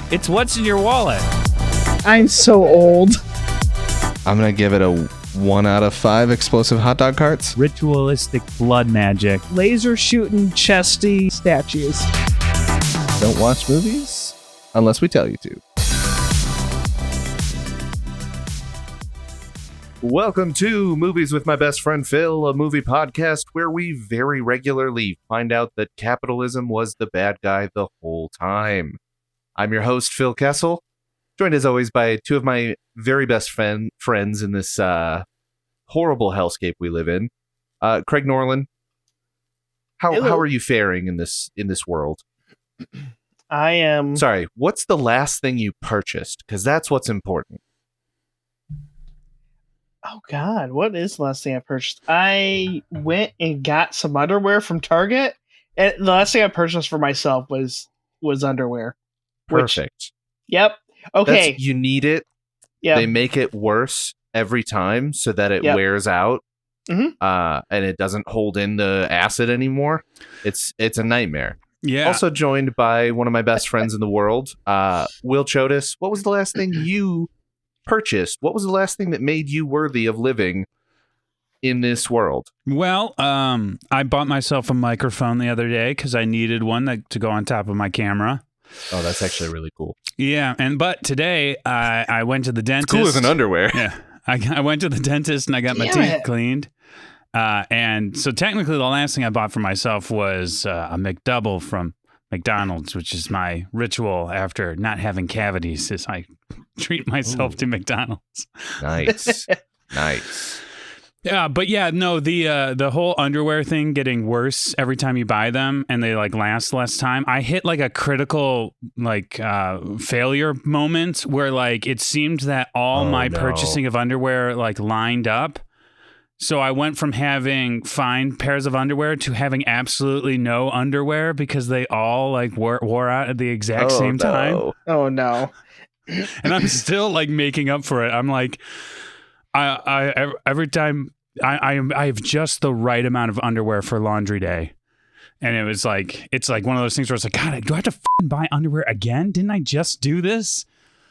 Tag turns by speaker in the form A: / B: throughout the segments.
A: It's what's in your wallet.
B: I'm so old.
C: I'm going to give it a 1 out of 5 explosive hot dog carts.
A: Ritualistic blood magic.
B: Laser shooting chesty statues.
C: Don't watch movies unless we tell you to.
D: Welcome to Movies with My Best Friend Phil, a movie podcast where we very regularly find out that capitalism was the bad guy the whole time. I'm your host, Phil Kessel, joined as always by two of my very best friends in this horrible hellscape we live in. Craig Norland, how are you faring in this world?
B: I am...
D: Sorry, what's the last thing you purchased? Because that's what's important.
B: Oh, God, what is the last thing I purchased? I went and got some underwear from Target, and the last thing I purchased for myself was underwear.
D: Perfect.
B: Yep. Okay.
D: You need it.
B: Yeah.
D: They make it worse every time so that it wears out, and it doesn't hold in the acid anymore. It's a nightmare.
A: Yeah.
D: Also joined by one of my best friends in the world, Will Chotis. What was the last thing you purchased? What was the last thing that made you worthy of living in this world?
A: Well, I bought myself a microphone the other day because I needed one to go on top of my camera.
D: Oh, that's actually really cool.
A: Yeah, but today I went to the dentist.
D: It's cooler than underwear.
A: Yeah, I went to the dentist and I got my teeth cleaned. And so technically the last thing I bought for myself was a McDouble from McDonald's, which is my ritual after not having cavities, is I treat myself to McDonald's.
D: Nice. Nice.
A: Yeah, but yeah, no, the whole underwear thing getting worse every time you buy them and they like last less time. I hit like a critical failure moment where like it seemed that all my purchasing of underwear like lined up. So I went from having fine pairs of underwear to having absolutely no underwear because they all like wore out at the exact same time.
B: Oh no.
A: And I'm still like making up for it. I'm like, I every time I have just the right amount of underwear for laundry day. And it's like one of those things where it's like, God, do I have to buy underwear again? Didn't I just do this?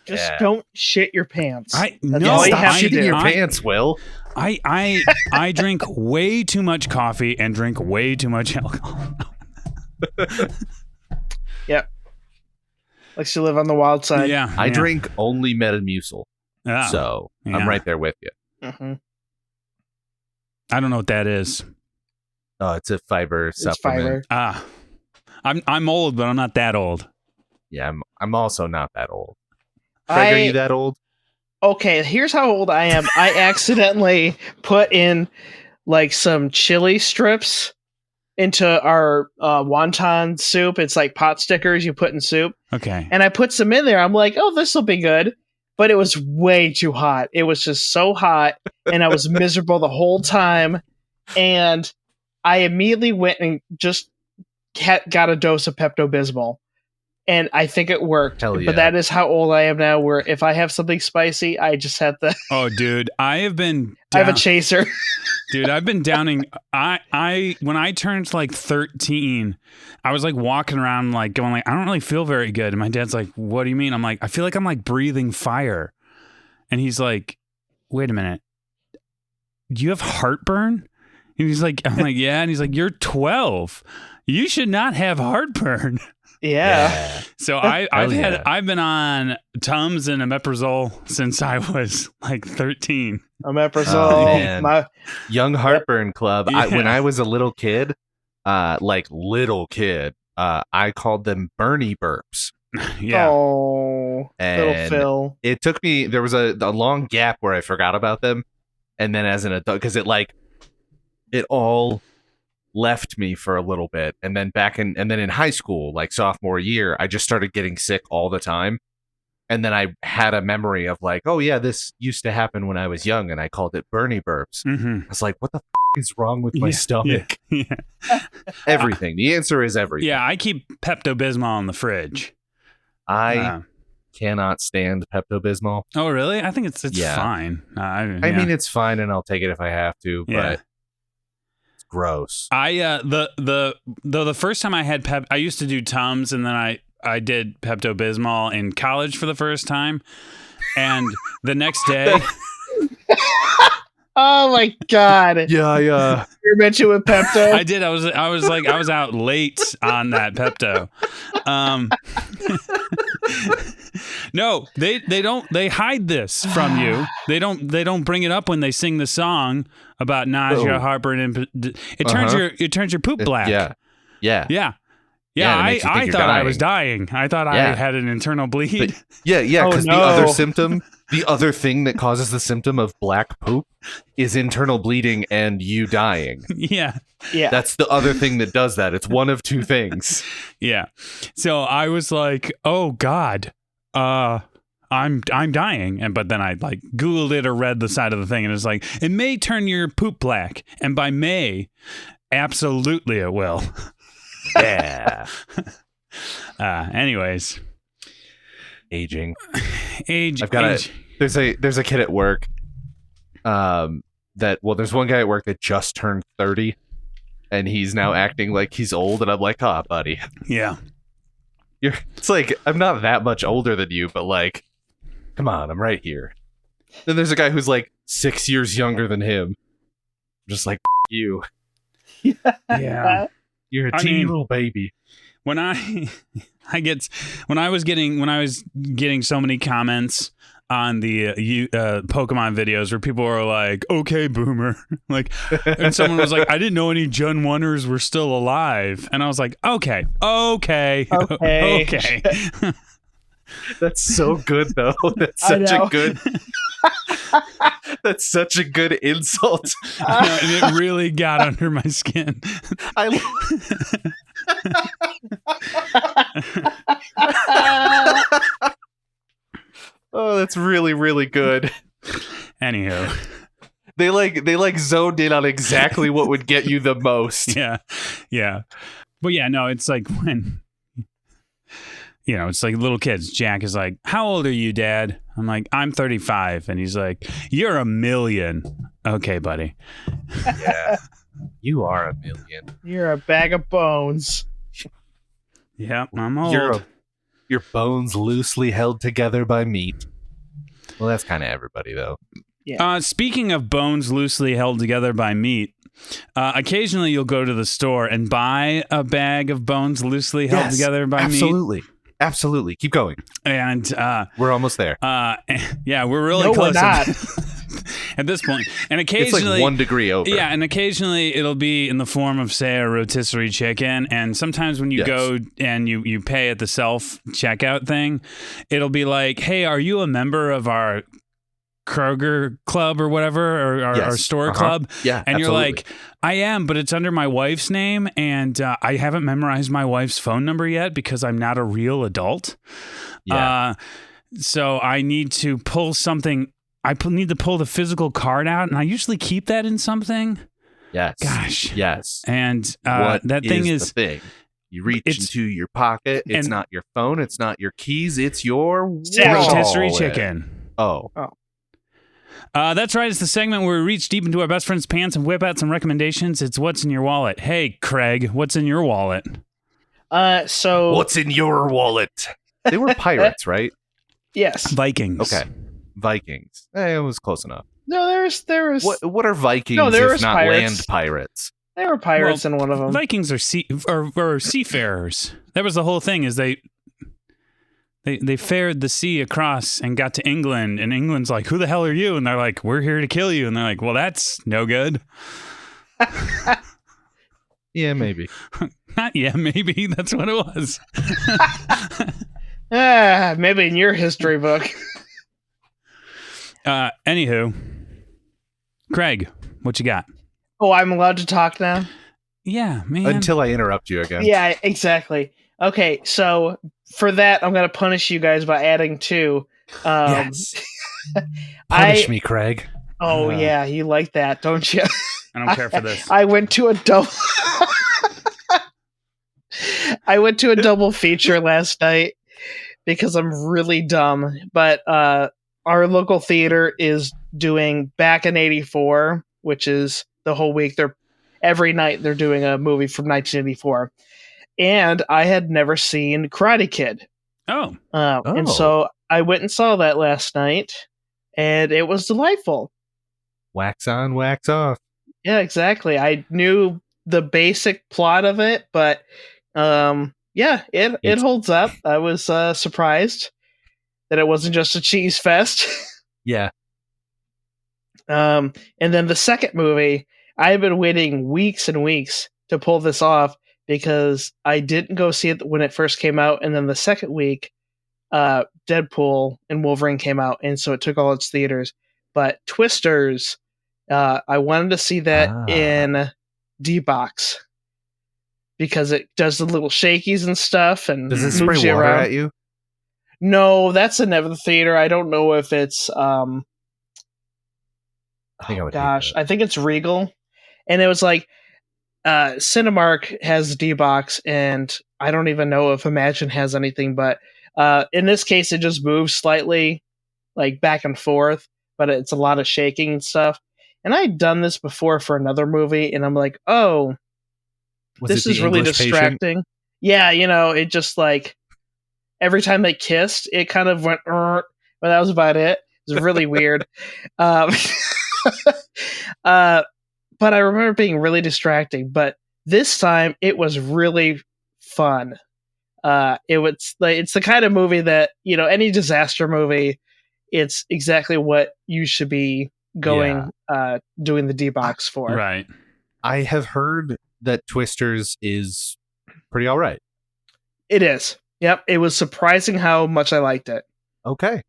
B: Just don't shit your pants.
D: Stop shitting your pants, Will.
A: I drink way too much coffee and drink way too much alcohol.
B: Yep. Likes to live on the wild side.
A: Yeah.
D: I drink only Metamucil. So I'm right there with you.
B: Mm-hmm.
A: I don't know what that is.
D: Oh, it's a fiber supplement.
B: Fiber.
A: I'm old, but I'm not that old.
D: Yeah, I'm also not that old. Craig, are you that old?
B: Okay, here's how old I am. I accidentally put in like some chili strips into our wonton soup. It's like pot stickers you put in soup.
A: Okay.
B: And I put some in there. I'm like, oh, this will be good. But it was way too hot. It was just so hot. And I was miserable the whole time. And I immediately went and just got a dose of Pepto-Bismol. And I think it worked.
D: Hell yeah.
B: But that is how old I am now, where if I have something spicy, I just have to...
A: Oh, dude, I have
B: I have a chaser.
A: Dude, I've been downing... When I turned like 13, I was like walking around like going like, I don't really feel very good. And my dad's like, what do you mean? I'm like, I feel like I'm like breathing fire. And he's like, wait a minute. Do you have heartburn? And he's like, I'm like, yeah. And he's like, you're 12. You should not have heartburn.
B: Yeah.
A: So I've been on Tums and omeprazole since I was like 13.
B: Omeprazole,
D: my Young Heartburn Club. Yeah. When I was a little kid, I called them Bernie burps.
A: Yeah.
B: Oh,
D: and
B: little Phil.
D: It took me. There was a long gap where I forgot about them, and then as an adult, because it all left me for a little bit, and then in high school, like sophomore year, I just started getting sick all the time, and then I had a memory of like, oh yeah, this used to happen when I was young, and I called it Bernie burps.
A: Mm-hmm.
D: I was like, what the is wrong with my stomach?
A: Yeah.
D: Everything. The answer is everything.
A: Yeah, I keep Pepto-Bismol in the fridge.
D: I cannot stand Pepto-Bismol.
A: Oh really? I think it's fine.
D: I mean, it's fine, and I'll take it if I have to, but gross.
A: The first time I had I used to do Tums, and then I did Pepto-Bismol in college for the first time, and the next day.
B: Oh my god!
D: Yeah.
B: You're mentioned with Pepto.
A: I did. I was out late on that Pepto. No, they don't. They hide this from you. They don't bring it up when they sing the song about nausea, heartburn, and it turns your poop black.
D: Yeah.
A: Yeah.
D: Yeah,
A: I
D: it makes you think you're
A: thought I
D: dying.
A: was dying. I thought I had an internal bleed.
D: But, yeah,
B: Oh,
D: because
B: no.
D: the other symptom, the other thing that causes the symptom of black poop is internal bleeding and you dying.
A: Yeah.
B: Yeah.
D: That's the other thing that does that. It's one of two things.
A: Yeah. So I was like, "Oh God, I'm dying." But then I like Googled it or read the side of the thing, and it's like, it may turn your poop black, and by may, absolutely it will.
D: Yeah.
A: Anyways,
D: Aging.
A: age.
D: I've got
A: age.
D: There's a kid at work. There's one guy at work that just turned 30, and he's now acting like he's old, and I'm like, buddy.
A: Yeah.
D: It's like, I'm not that much older than you, but like, come on, I'm right here. Then there's a guy who's like 6 years younger than him. I'm just like, you.
A: Yeah.
D: You're a
A: I
D: teeny
A: mean-
D: little baby.
A: When I was getting so many comments on the Pokemon videos where people were like, "Okay, boomer," like, and someone was like, "I didn't know any Gen 1ers were still alive," and I was like, "Okay."
D: That's so good, though. That's
B: I
D: such
B: know.
D: a good. That's such a good insult.
A: And it really got under my skin.
D: Oh, that's really, really good.
A: Anywho,
D: They zoned in on exactly what would get you the most.
A: yeah, but yeah, no, it's like when. It's like little kids. Jack is like, "How old are you, Dad?" I'm like, "I'm 35." And he's like, "You're a million." Okay, buddy.
D: Yeah. You are a million.
B: You're a bag of bones.
A: Yeah, I'm old.
D: Your bones loosely held together by meat. Well, that's kind of everybody, though.
A: Speaking of bones loosely held together by meat, occasionally you'll go to the store and buy a bag of bones loosely held together by meat.
D: Absolutely. Keep going.
A: And
D: We're almost there.
A: yeah, we're really
B: No,
A: close
B: we're not.
A: at this point. And
D: It's
A: occasionally,
D: like 1 degree over.
A: yeah, and occasionally it'll be in the form of, say, a rotisserie chicken. And sometimes when you
D: Yes.
A: go and you pay at the self checkout thing, it'll be like, "Hey, are you a member of our Kroger club or whatever, or our
D: Yes.
A: store
D: Uh-huh.
A: club?"
D: Yeah,
A: And you're
D: absolutely.
A: like, "I am, but it's under my wife's name, and I haven't memorized my wife's phone number yet because I'm not a real adult.
D: Yeah.
A: So I need to pull something. Need to pull the physical card out, and I usually keep that in something.
D: Yes.
A: Gosh.
D: Yes.
A: And
D: What
A: that thing
D: is the thing? You reach
A: It's-
D: into your pocket. It's
A: and-
D: not your phone. It's not your keys. It's your
A: rotisserie
D: wallet.
A: chicken.
D: Oh.
A: That's right. It's the segment where we reach deep into our best friend's pants and whip out some recommendations. It's what's in your wallet. Hey, Craig, what's in your wallet?
B: So
D: What's in your wallet? They were pirates, right?
B: yes.
A: Vikings.
D: Okay. Vikings. It was close enough.
B: No, there was
D: What are Vikings
B: No, there
D: if
B: was
D: not
B: pirates.
D: land pirates?
B: there were pirates in one of them.
A: Vikings are or seafarers. That was the whole thing. Is they fared the sea across and got to England, and England's like, "Who the hell are you?" And they're like, "We're here to kill you." And they're like, "Well, that's no good."
D: Yeah, maybe.
A: Not yeah, maybe that's what it was.
B: Maybe in your history book.
A: Anywho, Craig, what you got?
B: Oh, I'm allowed to talk now?
A: Yeah, man.
D: Until I interrupt you again.
B: Yeah, exactly. Okay, so for that, I'm going to punish you guys by adding 2.
D: Yes. Punish me, Craig.
B: Oh, yeah, you like that, don't you?
A: I don't care for this.
B: I went to a double. I went to a double feature last night because I'm really dumb. But our local theater is doing Back in '84, which is the whole week. every night they're doing a movie from 1984. And I had never seen Karate Kid.
A: Oh,
B: And so I went and saw that last night, and it was delightful.
D: Wax on, wax off.
B: Yeah, exactly. I knew the basic plot of it, but it holds up. I was surprised that it wasn't just a cheese fest.
D: Yeah.
B: And then the second movie, I've been waiting weeks and weeks to pull this off because I didn't go see it when it first came out, and then the second week, Deadpool and Wolverine came out, and so it took all its theaters. But Twisters, I wanted to see that in D-Box because it does the little shakies and stuff, and
D: Does it
B: moves
D: spray
B: you
D: water
B: around.
D: at you?
B: No, that's another theater. I don't know if it's
D: I think I would hate that.
B: I think it's Regal. And it was like Cinemark has D-Box, and I don't even know if Imagine has anything, but in this case it just moves slightly like back and forth, but it's a lot of shaking and stuff. And I had done this before for another movie, and I'm like, oh,
D: Was
B: this
D: it
B: is
D: The
B: really
D: English Patient?
B: distracting. Yeah, it just like every time they kissed, it kind of went, but that was about it. It was really weird. But I remember it being really distracting. But this time, it was really fun. It's the kind of movie that any disaster movie, it's exactly what you should be going doing the D-Box for.
A: right.
D: I have heard that Twisters is pretty all right.
B: It is. Yep. It was surprising how much I liked it.
D: Okay.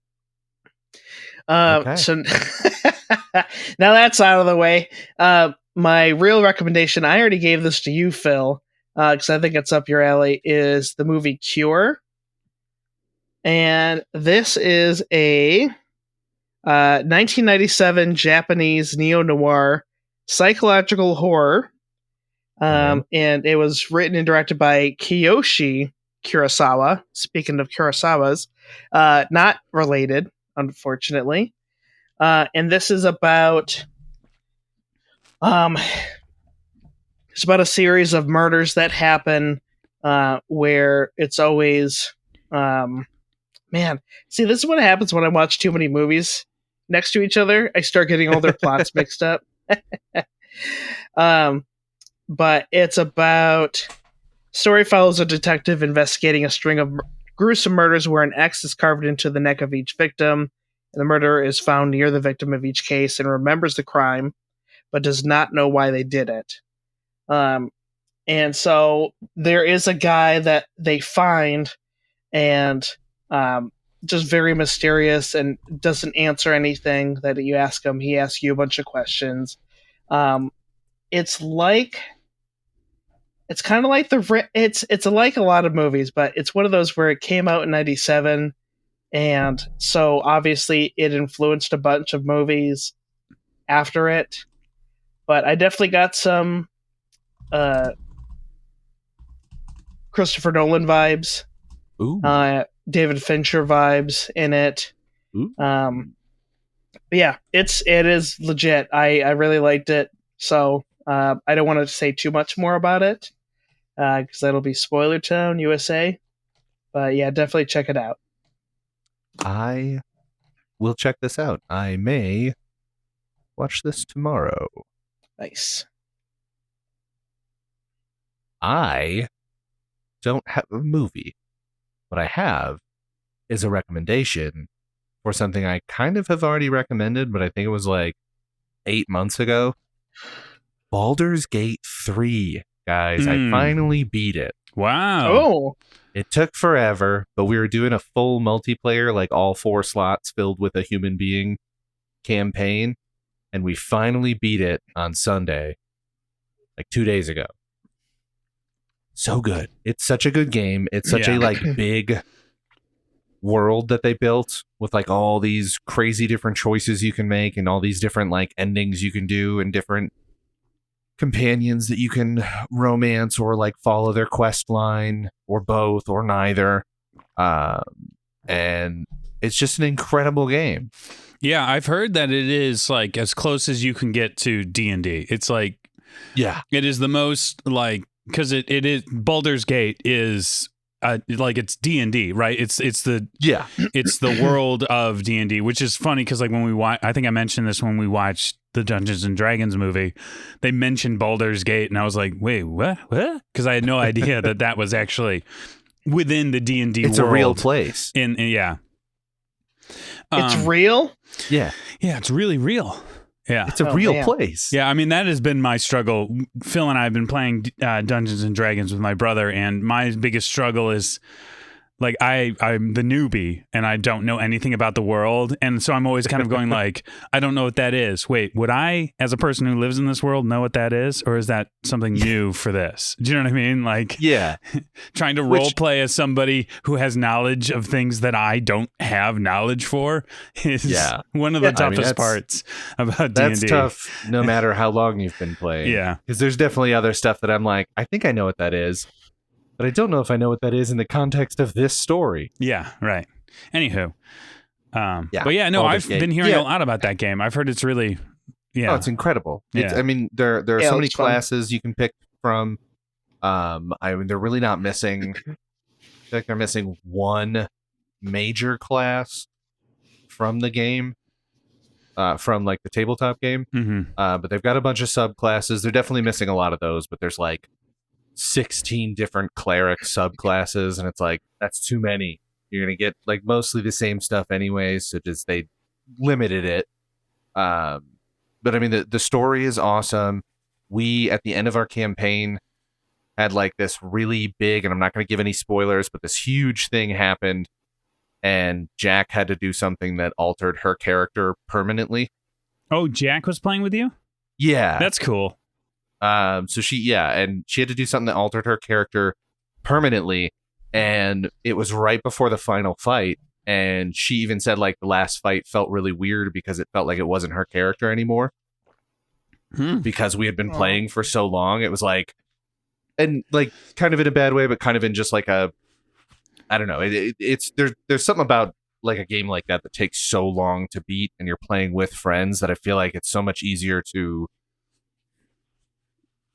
B: So now that's out of the way. My real recommendation, I already gave this to you, Phil, because I think it's up your alley, is the movie Cure. And this is a 1997 Japanese neo-noir psychological horror. And it was written and directed by Kiyoshi Kurosawa. Speaking of Kurosawas, not related, unfortunately. And this is about it's about a series of murders that happen where it's always see, this is what happens when I watch too many movies next to each other. I start getting all their plots mixed up. But it's about story follows a detective investigating a string of gruesome murders where an X is carved into the neck of each victim. The murderer is found near the victim of each case and remembers the crime, but does not know why they did it. And so there is a guy that they find, and just very mysterious and doesn't answer anything that you ask him. He asks you a bunch of questions. It's kind of like it's like a lot of movies, but it's one of those where it came out in 97. And so obviously it influenced a bunch of movies after it. But I definitely got some Christopher Nolan vibes.
D: Ooh.
B: David Fincher vibes in it.
D: Ooh.
B: But yeah, it is legit. I really liked it. So I don't want to say too much more about it because that'll be Spoiler Town USA. But yeah, definitely check it out.
D: I will check this out. I may watch this tomorrow.
B: Nice.
D: I don't have a movie. What I have is a recommendation for something I kind of have already recommended, but I think it was like 8 months ago. Baldur's Gate 3, guys. I finally beat it.
A: Wow.
B: Oh.
D: It took forever, but we were doing a full multiplayer, like all 4 slots filled with a human being campaign, and we finally beat it on Sunday, like 2 days ago. So good. It's such a good game. It's such a like big world that they built with like all these crazy different choices you can make and all these different like endings you can do and different companions that you can romance or like follow their quest line or both or neither. And it's just an incredible game.
A: Yeah, I've heard that it is like as close as you can get to D&D. It's like
D: Yeah.
A: It is the most like, because it is Baldur's Gate is like it's D&D, right? It's the
D: Yeah.
A: it's the world of D&D, which is funny because like when we watch, I think I mentioned this when we watched the Dungeons and Dragons movie, they mentioned Baldur's Gate, and I was like, wait, what? Because I had no idea that was actually within the D&D world.
D: It's a real place.
A: Yeah.
B: It's real?
D: Yeah.
A: Yeah, it's really real. Yeah.
D: It's a
B: Oh,
D: real
B: man.
D: place.
A: Yeah, I mean, that has been my struggle. Phil and I have been playing Dungeons and Dragons with my brother, and my biggest struggle is like I'm the newbie and I don't know anything about the world. And so I'm always kind of going like, I don't know what that is. Wait, would I, as a person who lives in this world, know what that is? Or is that something new for this? Do you know what I mean? Like
D: Yeah.
A: trying to role play as somebody who has knowledge of things that I don't have knowledge for is one of the toughest parts about D&D.
D: That's tough no matter how long you've been playing.
A: Yeah.
D: Because there's definitely other stuff that I'm like, I think I know what that is, but I don't know if I know what that is in the context of this story.
A: Yeah, right. Anywho.
D: Yeah.
A: But yeah, no,
D: Baldur's
A: I've
D: Gate.
A: been hearing
D: Yeah.
A: a lot about that game. I've heard it's really,
D: Oh, it's incredible. It's,
A: Yeah.
D: I mean, there are
B: Yeah,
D: so many
B: it's fun.
D: classes you can pick from. I mean, they're really not missing. I feel like they're missing one major class from the game, from like the tabletop game.
A: Mm-hmm.
D: But they've got a bunch of subclasses. They're definitely missing a lot of those, but there's like 16 different cleric subclasses, and it's like that's too many. You're gonna get like mostly the same stuff anyways, so just they limited it. But I mean the story is awesome. We at the end of our campaign had like this really big, and I'm not gonna give any spoilers, but this huge thing happened, and Jack had to do something that altered her character permanently.
A: Oh, Jack was playing with you?
D: Yeah.
A: That's cool.
D: So she had to do something that altered her character permanently, and it was right before the final fight, and she even said like the last fight felt really weird because it felt like it wasn't her character anymore because we had been playing for so long. It was like, and like kind of in a bad way, but kind of in just like a, I don't know, it's there's something about like a game like that takes so long to beat, and you're playing with friends, that I feel like it's so much easier to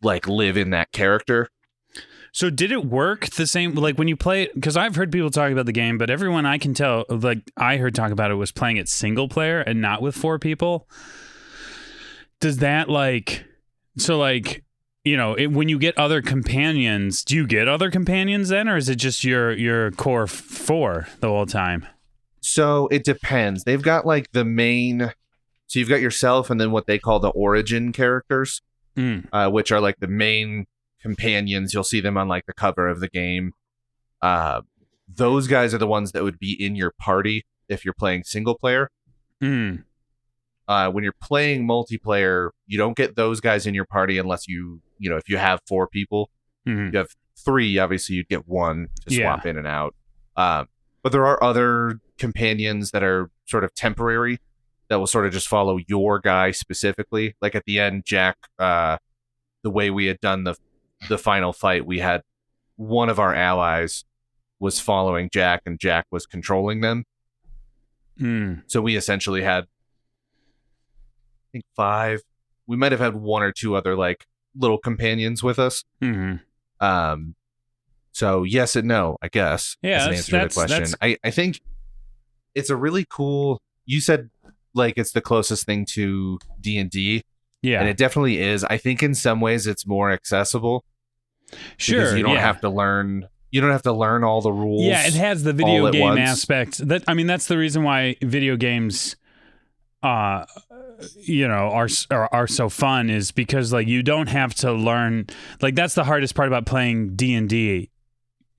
D: like live in that character.
A: So did it work the same, like when you play it? Because I've heard people talk about the game, but everyone I can tell, like I heard talk about it, was playing it single player and not with 4 people. Does that like, so like, you know, when you get other companions, do you get other companions then, or is it just your core 4 the whole time?
D: So it depends. They've got like the main, so you've got yourself and then what they call the origin characters, which are like the main companions. You'll see them on like the cover of the game. Those guys are the ones that would be in your party if you're playing single player. When you're playing multiplayer, you don't get those guys in your party unless if you have 4 people. You have 3, obviously you'd get 1 to swap in and out. But there are other companions that are sort of temporary that will sort of just follow your guy specifically. Like at the end, Jack, the way we had done the final fight, we had one of our allies was following Jack, and Jack was controlling them. So we essentially had, I think 5. We might have had 1 or 2 other like little companions with us. So yes and no, I guess.
A: Yeah,
D: as an answer to the question. I think it's a really cool. You said like it's the closest thing to D&D.
A: Yeah,
D: and it definitely is. I think in some ways it's more accessible.
A: Sure,
D: because you don't have to learn. You don't have to learn all the rules.
A: Yeah, it has the video
D: all at
A: game
D: once.
A: aspect. That's the reason why video games, are so fun, is because like you don't have to learn. Like that's the hardest part about playing D&D,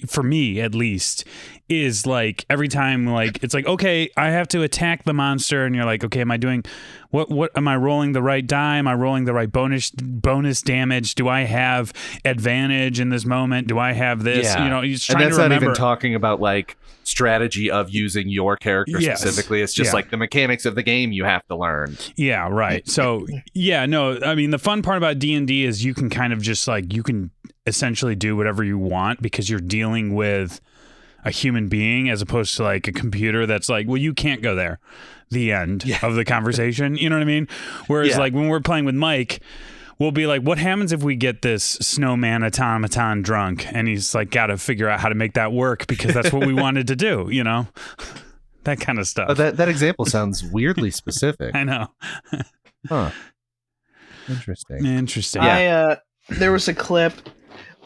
A: for me at least, is like every time like it's like, okay, I have to attack the monster, and you're like, okay, am I doing what am I rolling the right die? Am I rolling the right bonus damage? Do I have advantage in this moment? Do I have this?
D: Yeah.
A: You're
D: and
A: trying
D: that's
A: to
D: not
A: remember.
D: even talking about like strategy of using your character
A: Yes.
D: specifically. It's just
A: Yeah.
D: like the mechanics of the game you have to learn.
A: Yeah, right. So, yeah, no, I mean, the fun part about D&D is you can kind of just like, you can essentially do whatever you want because you're dealing with a human being as opposed to like a computer that's like, well, you can't go there. The end of the conversation. You know what I mean? Whereas like when we're playing with Mike, we'll be like, what happens if we get this snowman automaton drunk? And he's like, got to figure out how to make that work because that's what we wanted to do, you know? That kind of stuff.
D: That example sounds weirdly specific.
A: I know.
D: Huh. Interesting.
A: Yeah.
B: There was a clip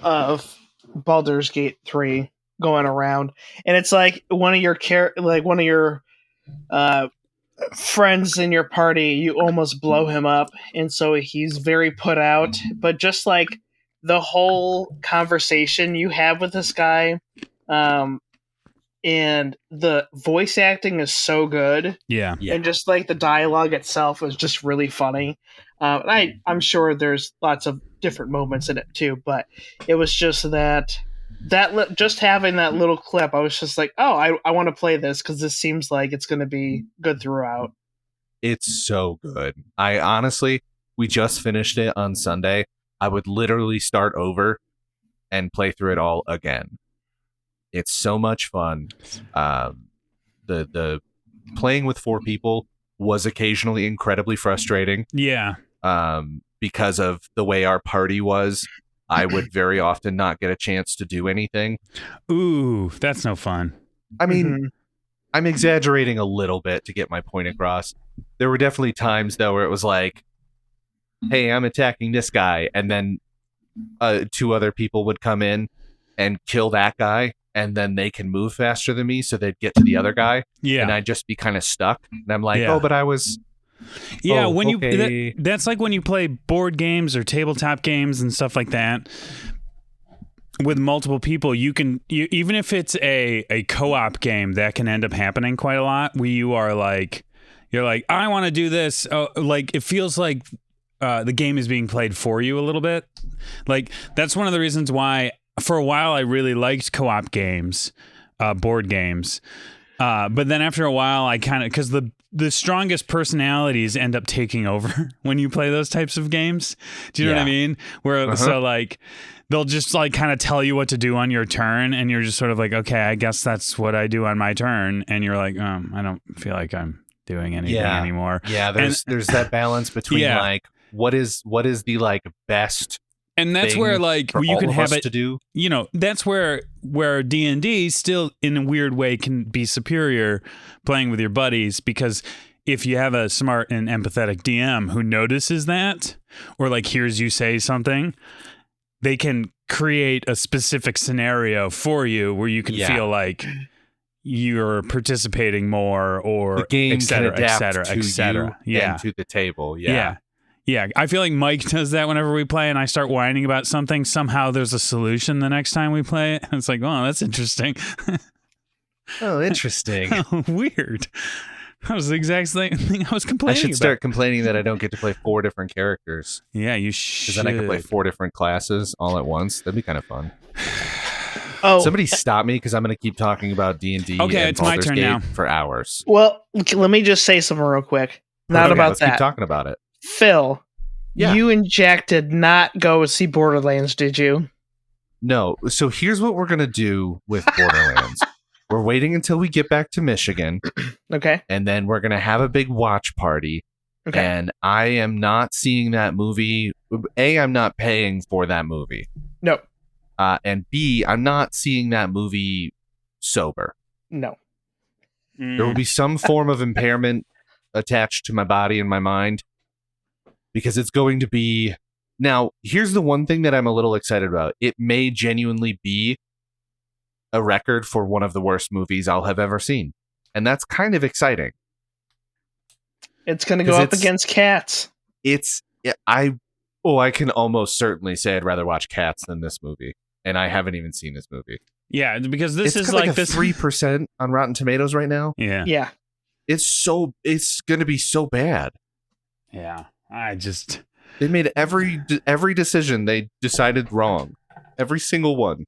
B: of Baldur's Gate 3 going around, and it's like one of your friends in your party, you almost blow him up, and so he's very put out. But just like the whole conversation you have with this guy, and the voice acting is so good.
A: Yeah.
B: And just like the dialogue itself was just really funny. I'm sure there's lots of different moments in it too, but it was just that just having that little clip, I was just like, oh, I want to play this because this seems like it's going to be good throughout.
D: It's so good. I honestly, we just finished it on Sunday. I would literally start over and play through it all again. It's so much fun. The playing with 4 people was occasionally incredibly frustrating.
A: Yeah.
D: Because of the way our party was, I would very often not get a chance to do anything.
A: Ooh, that's no fun.
D: I mean, I'm exaggerating a little bit to get my point across. There were definitely times, though, where it was like, hey, I'm attacking this guy, and then 2 other people would come in and kill that guy, and then they can move faster than me, so they'd get to the other guy.
A: Yeah.
D: And I'd just be kind of stuck. And I'm like,
A: Yeah.
D: oh, but I was...
A: Yeah,
D: Oh,
A: when
D: okay.
A: that's like when you play board games or tabletop games and stuff like that with multiple people. You even if it's a co-op game, that can end up happening quite a lot. Where you're like, I want to do this. Like it feels like the game is being played for you a little bit. Like that's one of the reasons why for a while I really liked co-op games, board games. But then after a while, I kind of because the strongest personalities end up taking over when you play those types of games. Do you know what I mean? Where so like they'll just like kind of tell you what to do on your turn, and you're just sort of like, okay, I guess that's what I do on my turn, and you're like, I don't feel like I'm doing anything anymore.
D: Yeah, there's that balance between like what is the like best.
A: And that's
D: thing
A: where like
D: for
A: you
D: all
A: can
D: of
A: have
D: us
A: it
D: to do.
A: You know, that's where D&D still in a weird way can be superior playing with your buddies, because if you have a smart and empathetic DM who notices that or like hears you say something, they can create a specific scenario for you where you can feel like you're participating more, or
D: The game
A: et cetera,
D: can adapt
A: et cetera,
D: to
A: et cetera.
D: you and to the table. Yeah.
A: Yeah, I feel like Mike does that whenever we play, and I start whining about something. Somehow there's a solution the next time we play it. It's like, oh, that's interesting.
D: Oh, interesting.
A: Weird. That was the exact thing I was
D: I
A: complaining
D: should
A: about.
D: start complaining that I don't get to play 4 different characters.
A: Yeah, you
D: Because
A: should.
D: then I can play 4 different classes all at once. That'd be kind of fun.
B: Oh,
D: Somebody stop me, because I'm going to keep talking about D&D
A: Okay,
D: and
A: it's my
D: Baldur's
A: turn
D: Gate
A: now.
D: for hours.
B: well, let me just say something real quick. Not
D: Okay,
B: about
D: let's keep
B: that.
D: talking about it.
B: Phil,
D: Yeah.
B: you and Jack did not go see Borderlands, did you?
D: No. So here's what we're going to do with Borderlands. We're waiting until we get back to Michigan,
B: Okay.
D: and then we're going to have a big watch party.
B: Okay.
D: And I am not seeing that movie. A, I'm not paying for that movie.
B: No.
D: And B, I'm not seeing that movie sober.
B: No.
A: Mm.
D: There will be some form of impairment attached to my body and my mind, because it's going to be... Now, here's the one thing that I'm a little excited about. It may genuinely be a record for one of the worst movies I'll have ever seen. And that's kind of exciting.
B: It's going to go
D: 'Cause
B: up against Cats.
D: I can almost certainly say I'd rather watch Cats than this movie. And I haven't even seen this movie.
A: Yeah, because this
D: It's
A: is
D: got
A: like
D: a
A: this
D: 3% on Rotten Tomatoes right now.
A: Yeah.
B: Yeah.
D: It's going to be so bad.
A: Yeah.
D: They made every decision they decided wrong. Every single one.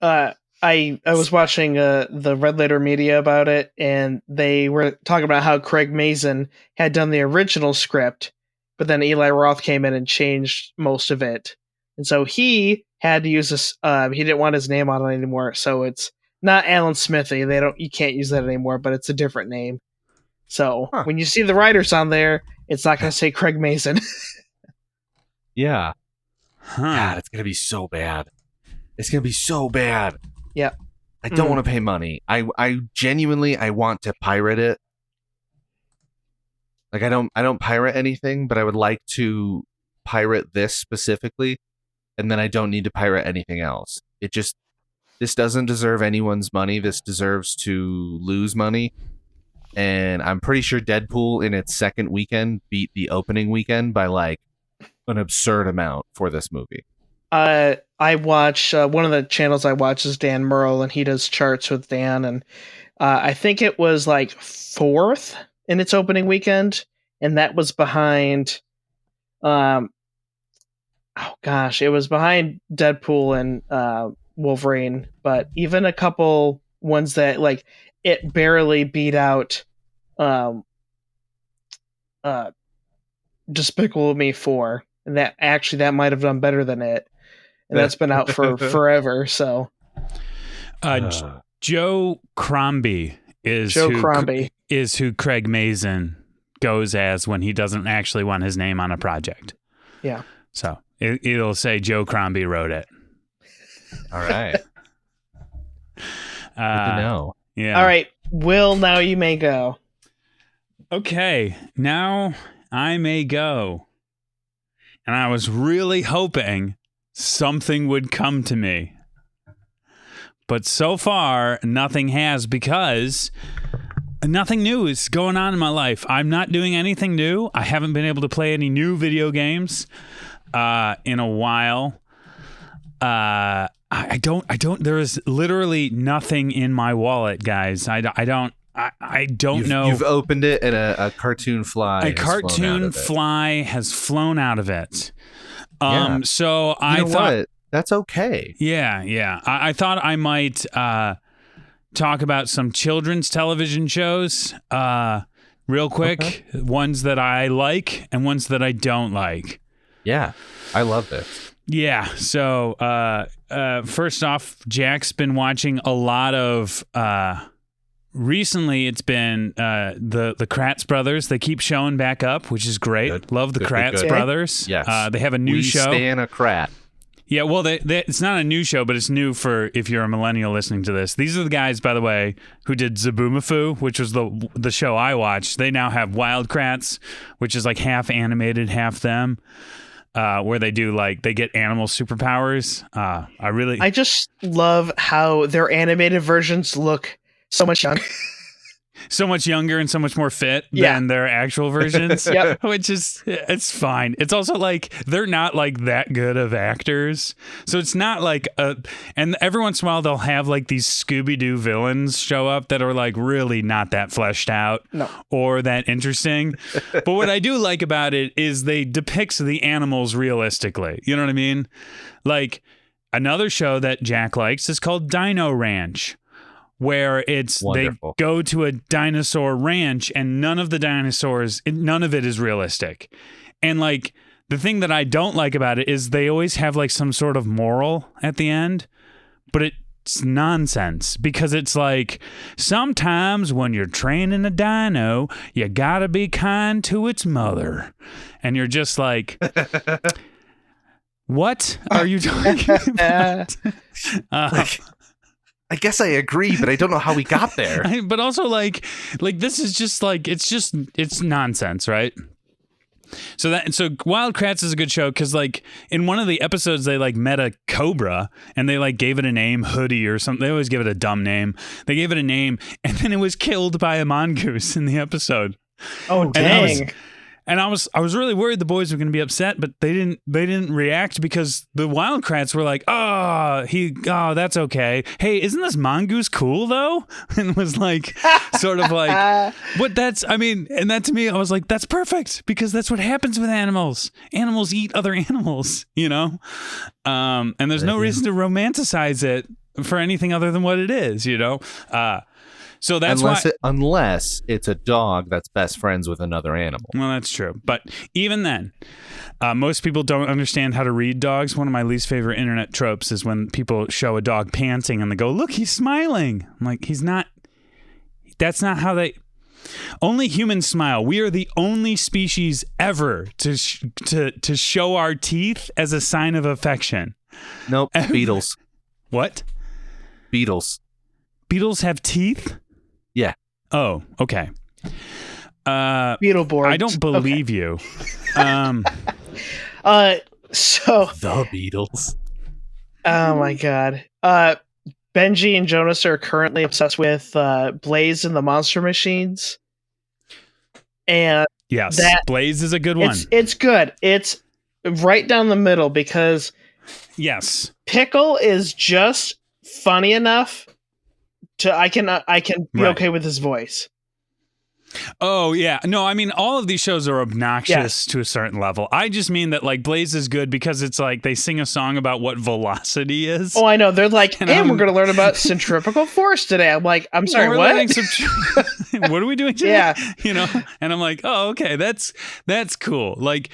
B: I was watching the Red Letter Media about it, and they were talking about how Craig Mazin had done the original script, but then Eli Roth came in and changed most of it, and so he had to use this. He didn't want his name on it anymore, so it's not Alan Smithy. You can't use that anymore, but it's a different name. So when you see the writers on there, it's not going to say Craig Mazin.
D: Yeah.
A: Huh.
D: God, it's gonna be so bad. It's gonna be so bad.
B: Yeah.
D: I don't want to pay money. I genuinely want to pirate it. Like I don't pirate anything, but I would like to pirate this specifically, and then I don't need to pirate anything else. This doesn't deserve anyone's money. This deserves to lose money. And I'm pretty sure Deadpool in its second weekend beat the opening weekend by like an absurd amount for this movie.
B: I watch one of the channels I watch is Dan Merle, and he does charts with Dan, and I think it was like 4th in its opening weekend, and that was behind it was behind Deadpool and Wolverine, but even a couple ones that like it barely beat out Despicable Me 4, and that might have done better than it. And that's been out for forever. So,
A: Joe Crombie is who Craig Mazin goes as when he doesn't actually want his name on a project.
B: Yeah.
A: So it'll say Joe Crombie wrote it.
D: All right. Good to know.
A: Yeah.
B: All right, Will. Now you may go.
A: Okay. Now I may go. And I was really hoping something would come to me. But so far, nothing has, because nothing new is going on in my life. I'm not doing anything new. I haven't been able to play any new video games in a while. I don't, there is literally nothing in my wallet, guys. I don't know.
D: You've opened it and a cartoon fly.
A: Has flown out of it.
D: Yeah.
A: So I thought
D: that's okay.
A: Yeah. I thought I might talk about some children's television shows real quick. Okay. Ones that I like and ones that I don't like.
D: Yeah, I love this.
A: Yeah. So first off, Jack's been watching a lot of. Recently, it's been the Kratz brothers. They keep showing back up, which is great.
D: Good.
A: Love the Kratz brothers.
D: Yes.
A: They have a new show.
D: We stan a Krat.
A: Yeah, well, it's not a new show, but it's new for if you're a millennial listening to this. These are the guys, by the way, who did Zaboomafoo, which was the show I watched. They now have Wild Kratts, which is like half animated, half them. Where they do they get animal superpowers. I
B: just love how their animated versions look so much younger.
A: So much younger and so much more fit than their actual versions.
B: Yep.
A: Which is, it's fine. It's also they're not that good of actors. So it's not and every once in a while they'll have these Scooby-Doo villains show up that are really not that fleshed out or that interesting. But what I do like about it is they depict the animals realistically. You know what I mean? Another show that Jack likes is called Dino Ranch, where
D: Wonderful.
A: They go to a dinosaur ranch and none of it is realistic. And the thing that I don't like about it is they always have some sort of moral at the end, but it's nonsense because it's sometimes when you're training a dino, you gotta be kind to its mother. And you're just what are you talking about?
D: I guess I agree, but I don't know how we got there.
A: But also, this is just it's nonsense, right? So Wild Kratts is a good show because in one of the episodes they met a cobra and they gave it a name, Hoodie or something. They always give it a dumb name. They gave it a name and then it was killed by a mongoose in the episode.
B: Oh dang!
A: And I was really worried the boys were going to be upset, but they didn't react because the Wild Kratts were that's okay. Hey, isn't this mongoose cool though? And it was sort of what and that to me, I was that's perfect because that's what happens with animals. Animals eat other animals, and there's no reason to romanticize it for anything other than what it is, So that's
D: unless it's a dog that's best friends with another animal.
A: Well, that's true. But even then, most people don't understand how to read dogs. One of my least favorite internet tropes is when people show a dog panting and they go, "Look, he's smiling." I'm he's not. That's not how they. Only humans smile. We are the only species ever to show our teeth as a sign of affection.
D: Nope. Beetles.
A: What?
D: Beetles.
A: Beetles have teeth?
D: Yeah.
A: Oh, okay.
B: Beetleborgs.
A: I don't believe you.
B: So
D: The Beatles.
B: oh my god. Benji and Jonas are currently obsessed with Blaze and the Monster Machines. And
A: Yes, Blaze is a good one.
B: it's good. It's right down the middle because
A: Yes.
B: Pickle is just funny enough to I can be
A: Right.
B: okay with his voice.
A: Oh, yeah. No, I mean, all of these shows are obnoxious to a certain level. I just mean that, like, Blaze is good because it's like they sing a song about what velocity is.
B: Oh, I know. They're like,
A: And
B: and we're going to learn about centrifugal force today. I'm like, I'm sorry,
A: We're
B: what?
A: learning what are we doing today?
B: Yeah.
A: You know? And I'm like, oh, okay, that's cool. Like,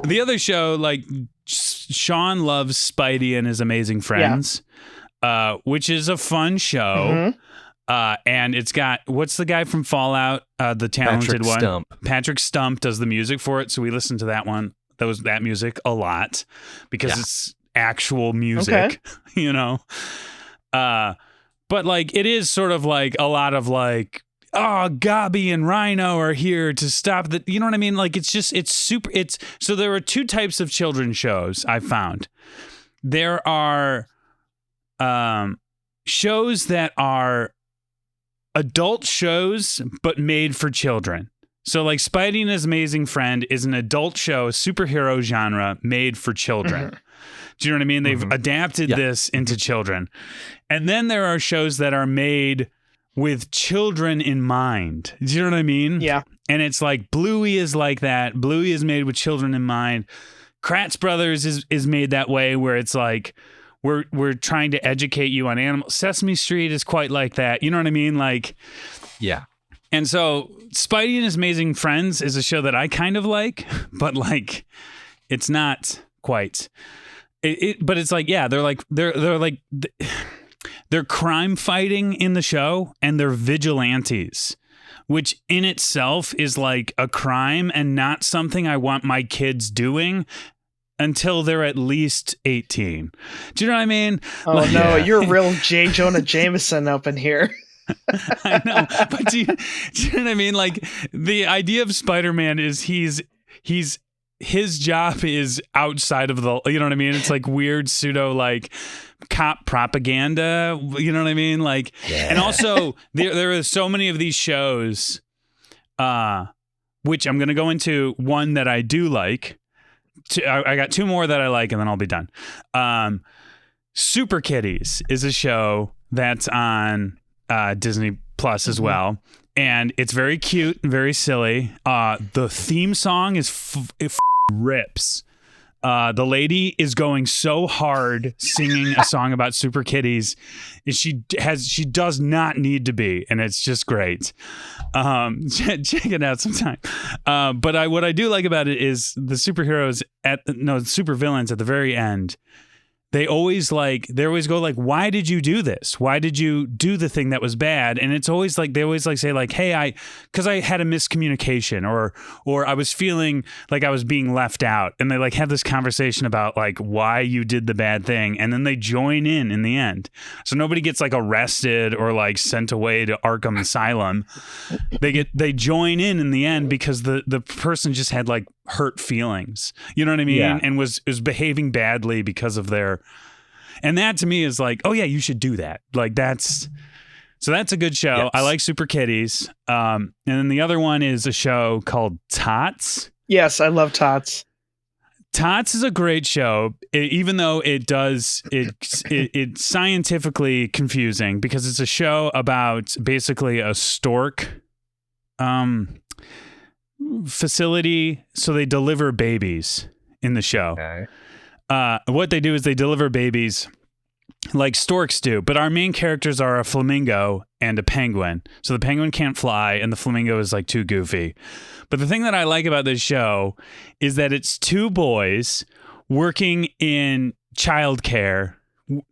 A: the other show, like, Sean loves Spidey and His Amazing Friends, which is a fun show.
B: Mhm.
A: And it's got, what's the guy from Fallout, the talented
D: Patrick
A: one?
D: Stump.
A: Patrick Stump does the music for it. So we listen to that one, that music a lot because it's actual music, you know? But like, it is sort of like a lot of like, oh, Gabi and Rhino are here to stop the, you know what I mean? Like, it's super, so there are two types of children's shows I found. There are shows that are adult shows, but made for children. So like Spidey and His Amazing Friend is an adult show, superhero genre made for children.
B: Mhm.
A: Do you know what I mean? They've adapted this into children. And then there are shows that are made with children in mind. Do you know what I mean?
B: Yeah.
A: And it's like Bluey is like that. Bluey is made with children in mind. Kratz Brothers is made that way where it's like we're trying to educate you on animals. Sesame Street is quite like that. You know what I mean? Like,
D: Yeah.
A: and so Spidey and His Amazing Friends is a show that I kind of like, but like, it's not quite. But it's like, yeah, they're crime fighting in the show, and they're vigilantes, which in itself is like a crime and not something I want my kids doing until they're at least 18. Do you know what I mean?
B: Oh,
A: Like-
B: no. You're real J. Jonah Jameson up in here.
A: I know, but do you know what I mean? Like, the idea of Spider-Man is his job is outside of the, you know what I mean? It's like weird pseudo like cop propaganda, you know what I mean? Like, and also there are so many of these shows, which I'm going to go into one that I do like. I got two more that I like, and then I'll be done. Super Kitties is a show that's on Disney Plus as well, and it's very cute and very silly. The theme song is it rips. The lady is going so hard singing a song about super kitties. She does not need to be, and it's just great. Check it out sometime. But what I do like about it is the superheroes super villains at the very end. They always go like, why did you do this? Why did you do the thing that was bad? And it's always like, they always like say like, hey, because I had a miscommunication or I was feeling like I was being left out. And they like have this conversation about like why you did the bad thing. And then they join in the end. So nobody gets like arrested or like sent away to Arkham Asylum. They join in the end because the person just had like hurt feelings, you know what I mean?
D: Yeah.
A: And was behaving badly because of their, and that to me is like, oh yeah, you should do that. Like that's a good show.
D: Yes.
A: I like Super Kitties. And then the other one is a show called Tots.
B: Yes, I love Tots.
A: Tots is a great show, even though it's scientifically confusing because it's a show about basically a stork facility. So they deliver babies in the show.
D: Okay.
A: What they do is they deliver babies like storks do, but our main characters are a flamingo and a penguin. So the penguin can't fly and the flamingo is like too goofy. But the thing that I like about this show is that it's two boys working in childcare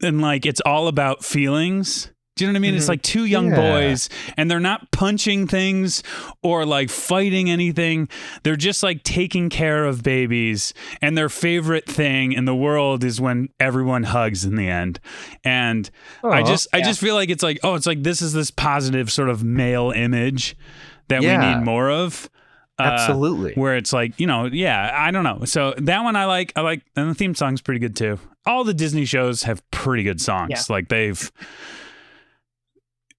A: and like it's all about feelings. Do you know what I mean? It's like two young
D: Yeah.
A: boys, and they're not punching things or like fighting anything. They're just like taking care of babies, and their favorite thing in the world is when everyone hugs in the end. And I
D: Aw.
A: just feel like it's like, oh, it's like this is this positive sort of male image that we
D: Yeah.
A: need more of.
D: Absolutely.
A: Where it's like, I don't know. So that one I like, and the theme song's pretty good too. All the Disney shows have pretty good songs.
B: Yeah.
A: Like they've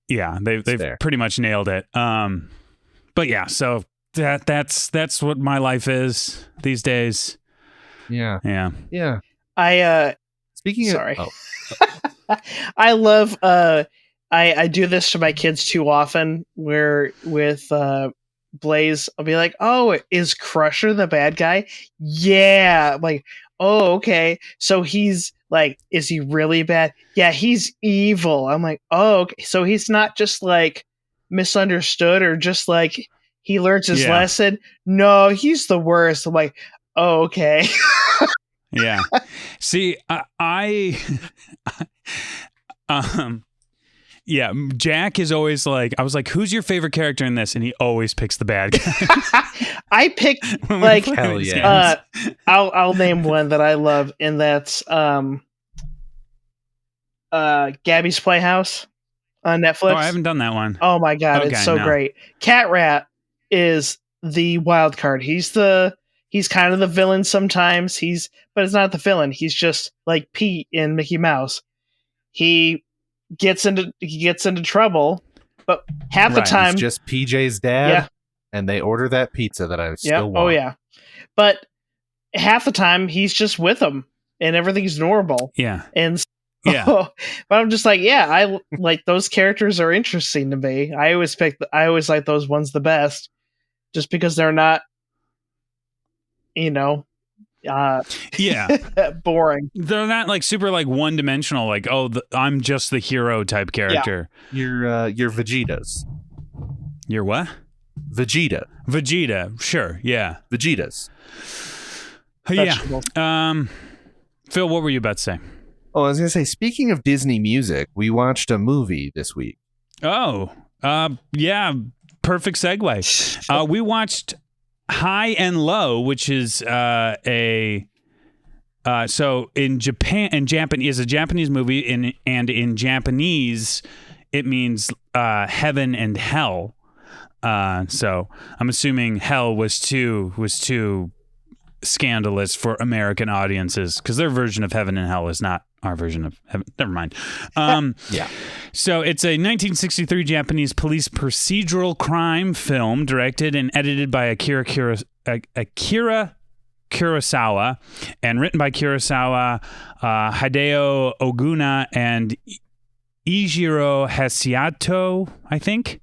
D: fair.
A: pretty much nailed it. But yeah, so that's what my life is these days.
D: Yeah.
A: Yeah.
D: Yeah.
B: I
D: Speaking
B: Sorry.
D: of, oh,
B: I love I do this to my kids too often where with Blaze I'll be like, "Oh, is Crusher the bad guy?" Yeah. I'm like, "Oh, okay. So he's like, is he really bad?" Yeah, he's evil. I'm like, "Oh, okay. So he's not just like misunderstood or just like he learns his
A: Yeah.
B: lesson. No, he's the worst." I'm like, "Oh, okay."
A: Yeah. See, yeah, Jack is always like, I was like, who's your favorite character in this? And he always picks the bad guy.
B: I picked
A: When we
B: like
A: play
D: Hell
A: these
D: yeah.
A: games.
B: I'll name one that I love, and that's Gabby's Playhouse on Netflix.
A: Oh, I haven't done that one.
B: Oh my god,
A: Okay,
B: it's so
A: no.
B: great. Cat Rat is the wild card. He's kind of the villain sometimes. But it's not the villain. He's just like Pete in Mickey Mouse. He gets into trouble, but half the
A: Right,
B: time,
D: it's just PJ's dad,
B: Yeah.
D: and they order that pizza that I
B: yeah,
D: still want.
B: oh yeah, but half the time he's just with them and everything's normal.
A: Yeah.
B: And so,
A: Yeah.
B: but I'm just like, yeah, I like those characters are interesting to me. I always like those ones the best, just because they're not,
A: Yeah.
B: boring.
A: They're not like super like one dimensional, like, oh, I'm just the hero type character.
D: Your Vegetas.
A: You're what?
D: Vegeta.
A: Sure. Yeah.
D: Vegetas.
B: Vegetables.
A: Yeah. Phil, what were you about to say?
D: Oh, I was gonna say, speaking of Disney music, we watched a movie this week.
A: Oh, yeah. Perfect segue. We watched High and Low, which is so in Japan and Japanese, a Japanese movie, and in Japanese it means heaven and hell. So I'm assuming hell was too scandalous for American audiences because their version of heaven and hell is not our version of heaven. Never mind.
D: Yeah.
A: So it's a 1963 Japanese police procedural crime film directed and edited by Akira Kurosawa and written by Kurosawa, Hideo Oguna, and Eijiro Haseato, I think.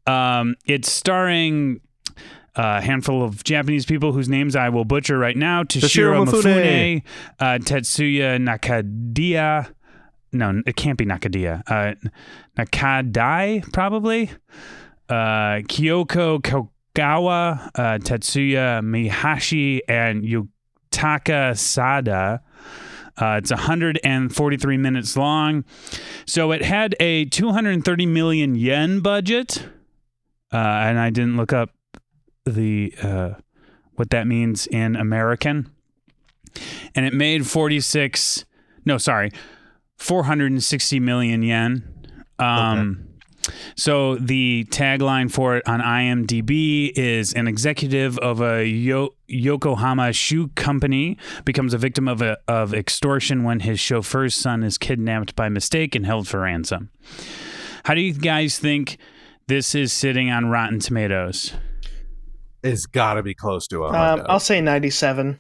A: It's starring a handful of Japanese people whose names I will butcher right now. Toshiro Mifune, Tetsuya Nakadiya. No, it can't be Nakadiya. Nakadai, probably. Kyoko Kogawa, Tetsuya Mihashi, and Yutaka Sada. It's 143 minutes long. So it had a 230 million yen budget. And I didn't look up what that means in American. And it made 460 million yen. So the tagline for it on IMDb is an executive of a Yokohama shoe company becomes a victim of extortion when his chauffeur's son is kidnapped by mistake and held for ransom. How do you guys think this is sitting on Rotten Tomatoes?
D: It's got to be close to 100.
B: I'll say 97.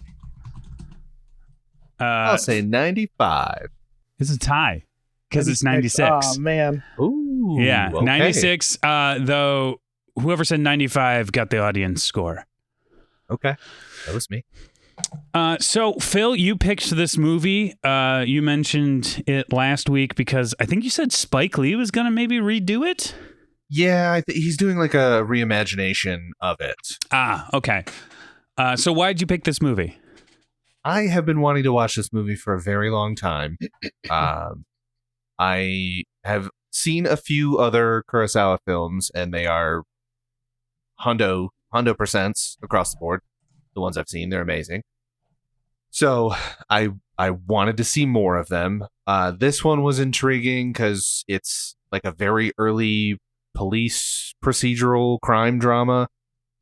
D: I'll say 95.
A: It's a tie because it's 96.
B: Oh man.
D: Ooh.
A: Yeah,
D: okay.
A: 96. Though whoever said 95 got the audience score.
D: Okay. That was me.
A: So Phil, you picked this movie. You mentioned it last week because I think you said Spike Lee was going to maybe redo it.
D: Yeah, he's doing like a reimagination of it.
A: Ah, okay. So why'd you pick this movie?
D: I have been wanting to watch this movie for a very long time. I have seen a few other Kurosawa films, and they are hundo percents across the board. The ones I've seen, they're amazing. So I wanted to see more of them. This one was intriguing because it's like a very early police procedural crime drama,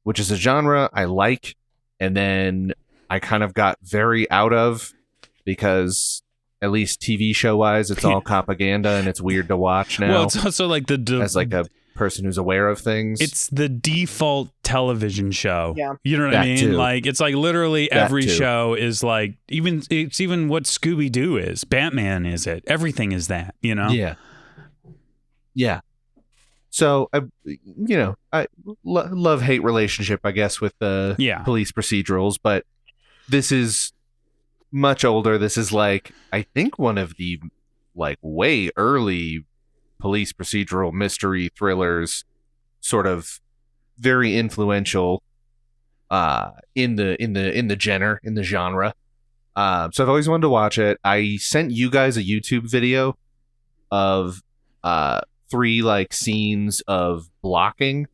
D: which is a genre I like, and then I kind of got very out of because at least TV show wise, it's all propaganda and it's weird to watch now.
A: Well, it's also like
D: as like a person who's aware of things.
A: It's the default television show.
B: Yeah.
A: You know what I mean?
D: Too.
A: Like it's like literally
D: That
A: every
D: too.
A: show is like even what Scooby-Doo is. Batman is it. Everything is that, you know?
D: Yeah. So I love-hate relationship, I guess, with the police procedurals, but this is much older. This is like, I think, one of the like way early police procedural mystery thrillers, sort of very influential in the genre. So I've always wanted to watch it. I sent you guys a YouTube video of 3 like scenes of blocking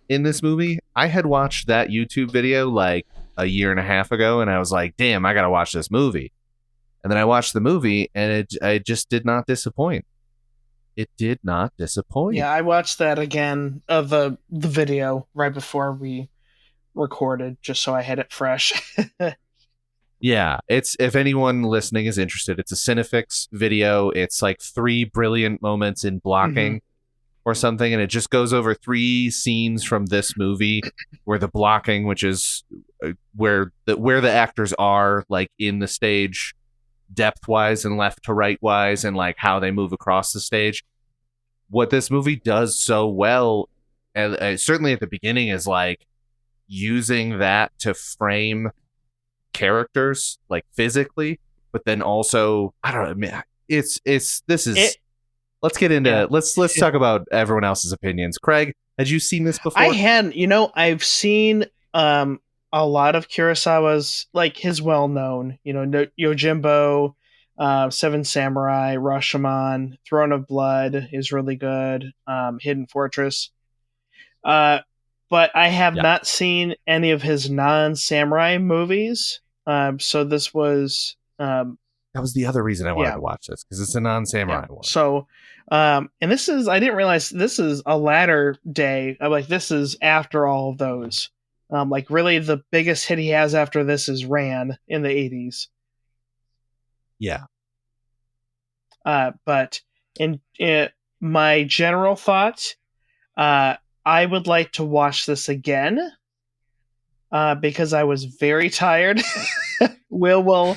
D: in this movie. I had watched that YouTube video like a year and a half ago, and I was like, damn, I gotta watch this movie. And then I watched the movie, and it just did not disappoint. It did not disappoint.
B: Yeah, I watched that again of the video right before we recorded, just so I had it fresh.
D: Yeah, it's, if anyone listening is interested, it's a Cinefix video. It's like 3 brilliant moments in blocking or something, and it just goes over 3 scenes from this movie where the blocking, which is where the actors are like in the stage depth wise and left to right wise, and like how they move across the stage. What this movie does so well, and certainly at the beginning, is like using that to frame characters like physically, but then also, I don't know, let's get into let's talk about everyone else's opinions. Craig, had you seen this before?
B: I hadn't. I've seen a lot of Kurosawa's, like his well-known, Yojimbo, Seven Samurai, Rashomon, Throne of Blood is really good, Hidden Fortress. But I have not seen any of his non-samurai movies. So this was...
D: that was the other reason I wanted to watch this, because it's a non-samurai one.
B: So, and this is, I didn't realize this is a latter day. Like, this is after all of those. Like, really, the biggest hit he has after this is Ran in the 80s.
D: Yeah.
B: But in my general thought, I would like to watch this again because I was very tired. Will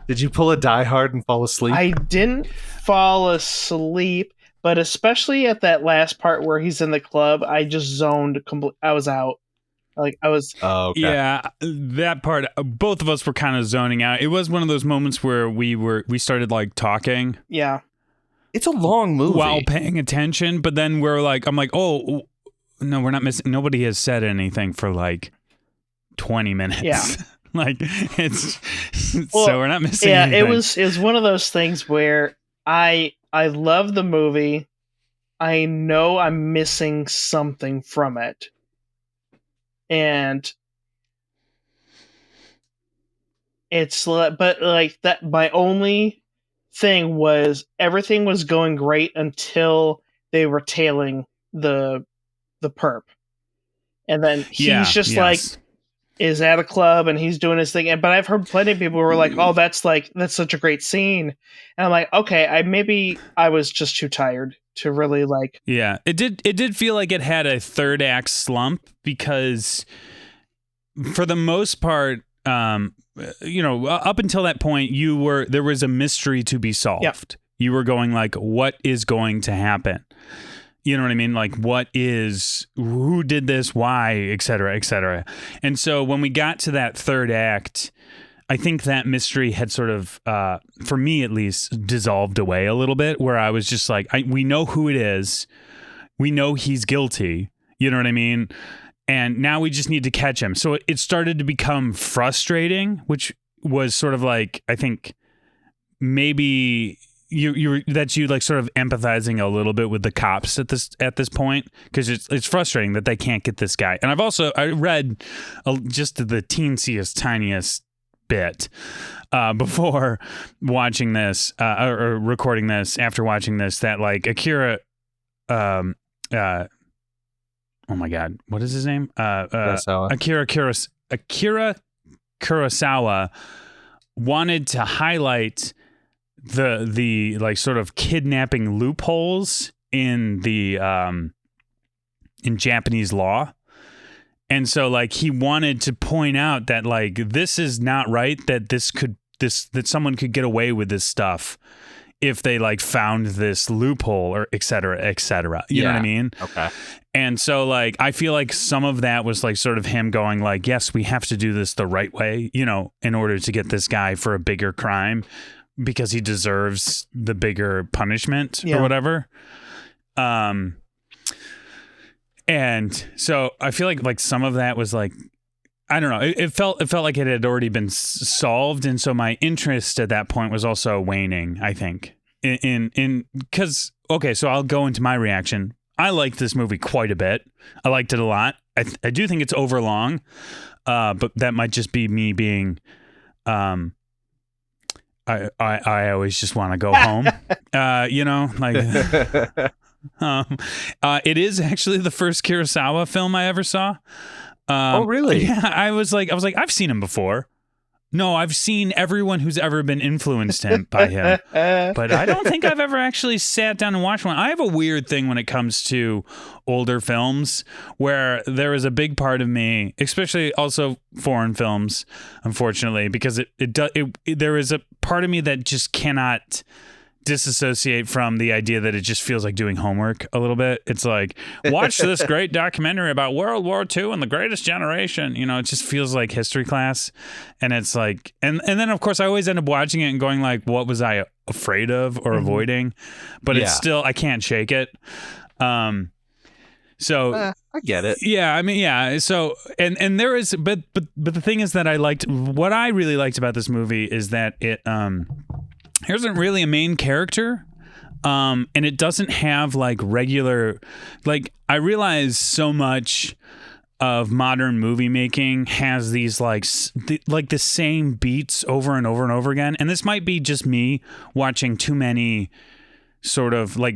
D: Did you pull a Die Hard and fall asleep?
B: I didn't fall asleep, but especially at that last part where he's in the club, I just zoned. I was out. Like, I was.
D: Oh, okay.
A: Yeah, that part. Both of us were kind of zoning out. It was one of those moments where we started like talking.
B: Yeah.
D: It's a long movie
A: while paying attention, but then I'm like, oh no, we're not missing. Nobody has said anything for like 20 minutes.
B: Yeah.
A: Like it's so we're not missing.
B: Yeah,
A: anything.
B: it was one of those things where I love the movie. I know I'm missing something from it, and it's but like that. My only thing was everything was going great until they were tailing the perp, and then he's like is at a club and he's doing his thing. But I've heard plenty of people who were like, "Oh, that's such a great scene," and I'm like, "Okay, maybe I was just too tired to really like."
A: Yeah, it did feel like it had a third act slump because, for the most part, up until that point, there was a mystery to be solved.
B: Yep.
A: You were going like, what is going to happen? You know what I mean? Like, who did this? Why? Et cetera, et cetera. And so when we got to that third act, I think that mystery had sort of, for me at least, dissolved away a little bit, where I was just like, we know who it is. We know he's guilty. You know what I mean? And now we just need to catch him. So it started to become frustrating, which was sort of like, I think, maybe you like sort of empathizing a little bit with the cops at this point, because it's frustrating that they can't get this guy. And I read just the teensiest, tiniest bit before watching this or recording this, after watching this, that like Akira oh my god, what is his name? Akira Kurosawa wanted to highlight the like sort of kidnapping loopholes in the in Japanese law. And so like he wanted to point out that like this is not right, that that someone could get away with this stuff if they like found this loophole, or et cetera, et cetera. You know what I mean?
D: Okay.
A: And so like I feel like some of that was like sort of him going like, yes, we have to do this the right way, you know, in order to get this guy for a bigger crime, because he deserves the bigger punishment or whatever. And so I feel like some of that was like, I don't know, it felt like it had already been solved, and so my interest at that point was also waning, I think. Because okay, so I'll go into my reaction. I liked this movie quite a bit. I liked it a lot. I do think it's overlong, but that might just be me being I always just want to go home. You know, like it is actually the first Kurosawa film I ever saw.
D: Oh, really?
A: Yeah, I was like, I've seen him before. No, I've seen everyone who's ever been influenced by him, but I don't think I've ever actually sat down and watched one. I have a weird thing when it comes to older films, where there is a big part of me, especially also foreign films, unfortunately, because there is a part of me that just cannot disassociate from the idea that it just feels like doing homework a little bit. It's like, watch this great documentary about World War II and the Greatest Generation. You know, it just feels like history class. And it's like, and then of course I always end up watching it and going like, what was I afraid of or avoiding? But it's still, I can't shake it. So
D: I get it.
A: Yeah, I mean, yeah. So and there is, but the thing is that what I really liked about this movie is that it there isn't really a main character, and it doesn't have like regular, like I realize so much of modern movie making has these like the same beats over and over and over again, and this might be just me watching too many sort of like,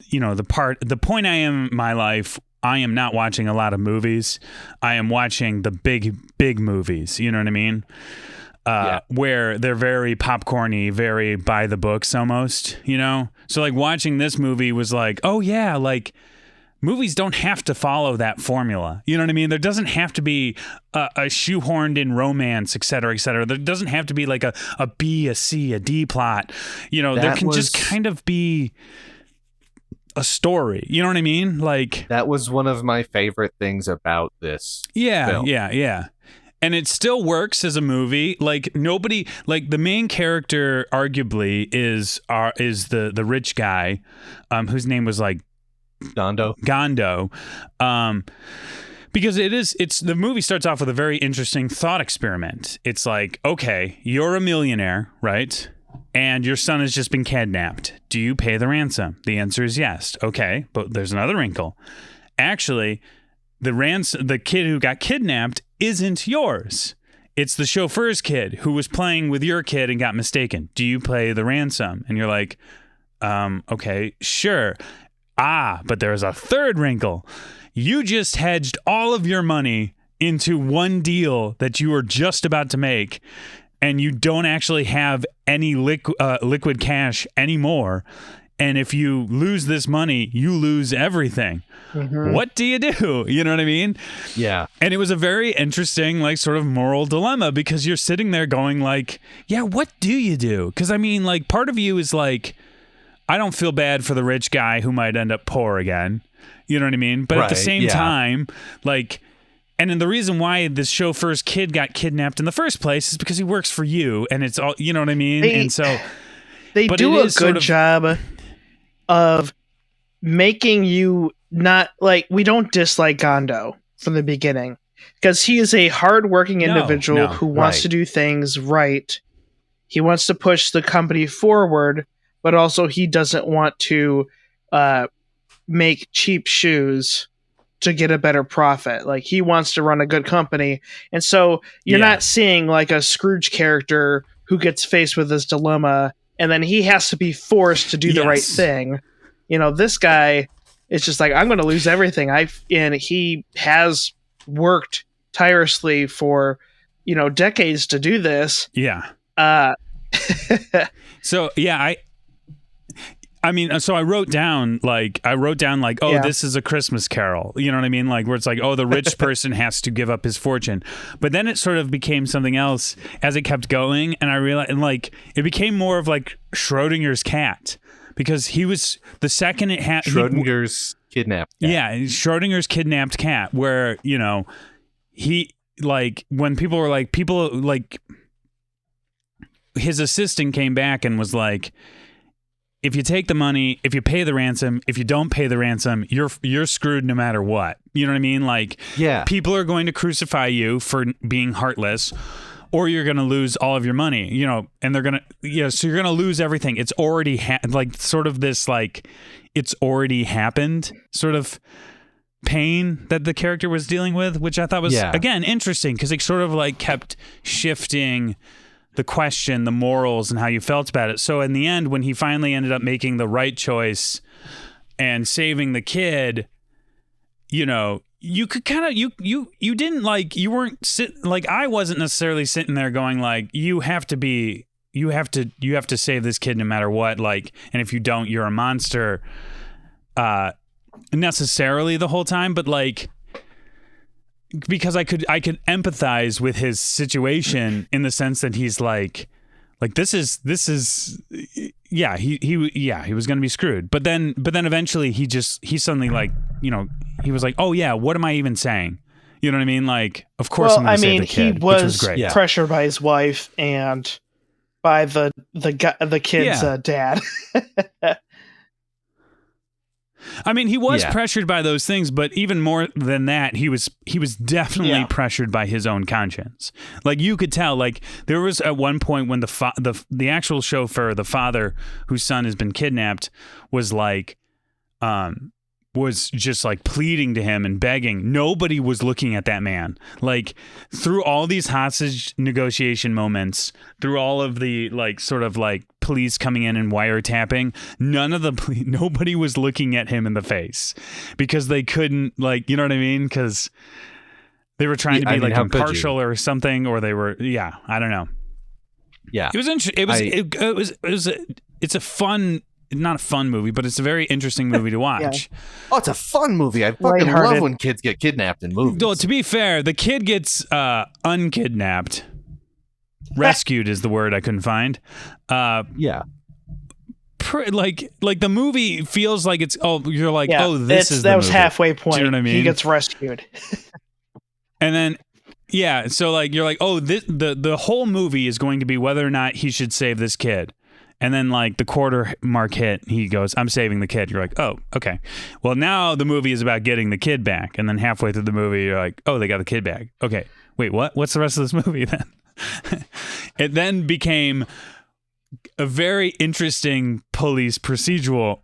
A: you know, the point I am in my life, I am not watching a lot of movies. I am watching the big movies, you know what I mean? Where they're very popcorny, very by the books almost, you know? So like watching this movie was like, oh yeah, like movies don't have to follow that formula. You know what I mean? There doesn't have to be a shoehorned in romance, et cetera, et cetera. There doesn't have to be like a B, a C, a D plot. You know, there can just kind of be a story. You know what I mean? Like
D: that was one of my favorite things about this film.
A: Yeah. And it still works as a movie. Like nobody, like the main character, arguably is the rich guy, whose name was like
D: Gondo.
A: Because it's the movie starts off with a very interesting thought experiment. It's like, okay, you're a millionaire, right? And your son has just been kidnapped. Do you pay the ransom? The answer is yes. Okay, but there's another wrinkle. Actually, the kid who got kidnapped isn't yours. It's the chauffeur's kid who was playing with your kid and got mistaken. Do you pay the ransom? And you're like, okay, sure. But there's a third wrinkle. You just hedged all of your money into one deal that you were just about to make, and you don't actually have any liquid cash anymore. And if you lose this money, you lose everything. Mm-hmm. What do you do? You know what I mean?
D: Yeah.
A: And it was a very interesting, like, sort of moral dilemma, because you're sitting there going like, yeah, what do you do? Because I mean, like, part of you is like, I don't feel bad for the rich guy who might end up poor again. You know what I mean? But at the same time, like, and then the reason why this chauffeur's kid got kidnapped in the first place is because he works for you, and it's all, you know what I mean? And so
B: they do a good job of making you not like, we don't dislike Gondo from the beginning, because he is a hardworking individual who wants to do things right. he wants to push the company forward, but also he doesn't want to make cheap shoes to get a better profit. Like, he wants to run a good company. And so you're not seeing like a Scrooge character who gets faced with this dilemma and then he has to be forced to do the right thing. You know, this guy is just like, I'm going to lose everything. And he has worked tirelessly for, you know, decades to do this.
A: Yeah. So yeah, I mean, so I wrote down like, oh, this is A Christmas Carol. You know what I mean? Like, where it's like, oh, the rich person has to give up his fortune. But then it sort of became something else as it kept going. And I realized, and like, it became more of like Schrodinger's cat, because he was the second it had
D: Schrodinger's kidnapped cat.
A: Yeah, Schrodinger's kidnapped cat, where, you know, he, like, when people were like, his assistant came back and was like, if you take the money, if you pay the ransom, if you don't pay the ransom, you're screwed no matter what. You know what I mean? Like, people are going to crucify you for being heartless, or you're going to lose all of your money, you know, and they're going to, so you're going to lose everything. It's already like sort of this, like, it's already happened sort of pain that the character was dealing with, which I thought was, again, interesting, because it sort of like kept shifting the question, the morals, and how you felt about it. So in the end, when he finally ended up making the right choice and saving the kid, you know, you could kind of, you didn't like, you weren't like, I wasn't necessarily sitting there going like, you have to save this kid no matter what. Like, and if you don't, you're a monster, necessarily the whole time. But like, because I could empathize with his situation in the sense that he's like this is he was going to be screwed, but then eventually he suddenly, like, you know, he was like, oh yeah, what am I even saying? You know what I mean? Like, of course, I'm going to save the kid,
B: he was,
A: which was great.
B: Pressured by his wife and by the kid's dad.
A: I mean, he was pressured by those things, but even more than that, he was definitely pressured by his own conscience. Like, you could tell, like, there was at one point when the actual chauffeur, the father whose son has been kidnapped, was like, was just like pleading to him and begging. Nobody was looking at that man. Like, through all these hostage negotiation moments, through all of the, like, sort of like police coming in and wiretapping, nobody was looking at him in the face, because they couldn't, like, you know what I mean? Because they were trying to be like impartial or something, or they were, I don't know.
D: Yeah,
A: it was interesting. It's a fun. Not a fun movie, but it's a very interesting movie to watch.
D: Oh, it's a fun movie. I fucking love when kids get kidnapped in movies.
A: Well, to be fair, the kid gets unkidnapped. Rescued is the word I couldn't find. Like the movie feels like it's, you're like, this is the
B: that was
A: movie.
B: halfway point.
A: Do you know what I mean?
B: He gets rescued.
A: And then, so like, you're like, the whole movie is going to be whether or not he should save this kid. And then, like, the quarter mark hit, he goes, I'm saving the kid. You're like, oh, okay. Well, now the movie is about getting the kid back. And then halfway through the movie, you're like, oh, they got the kid back. Okay. Wait, what? What's the rest of this movie then? It then became a very interesting police procedural,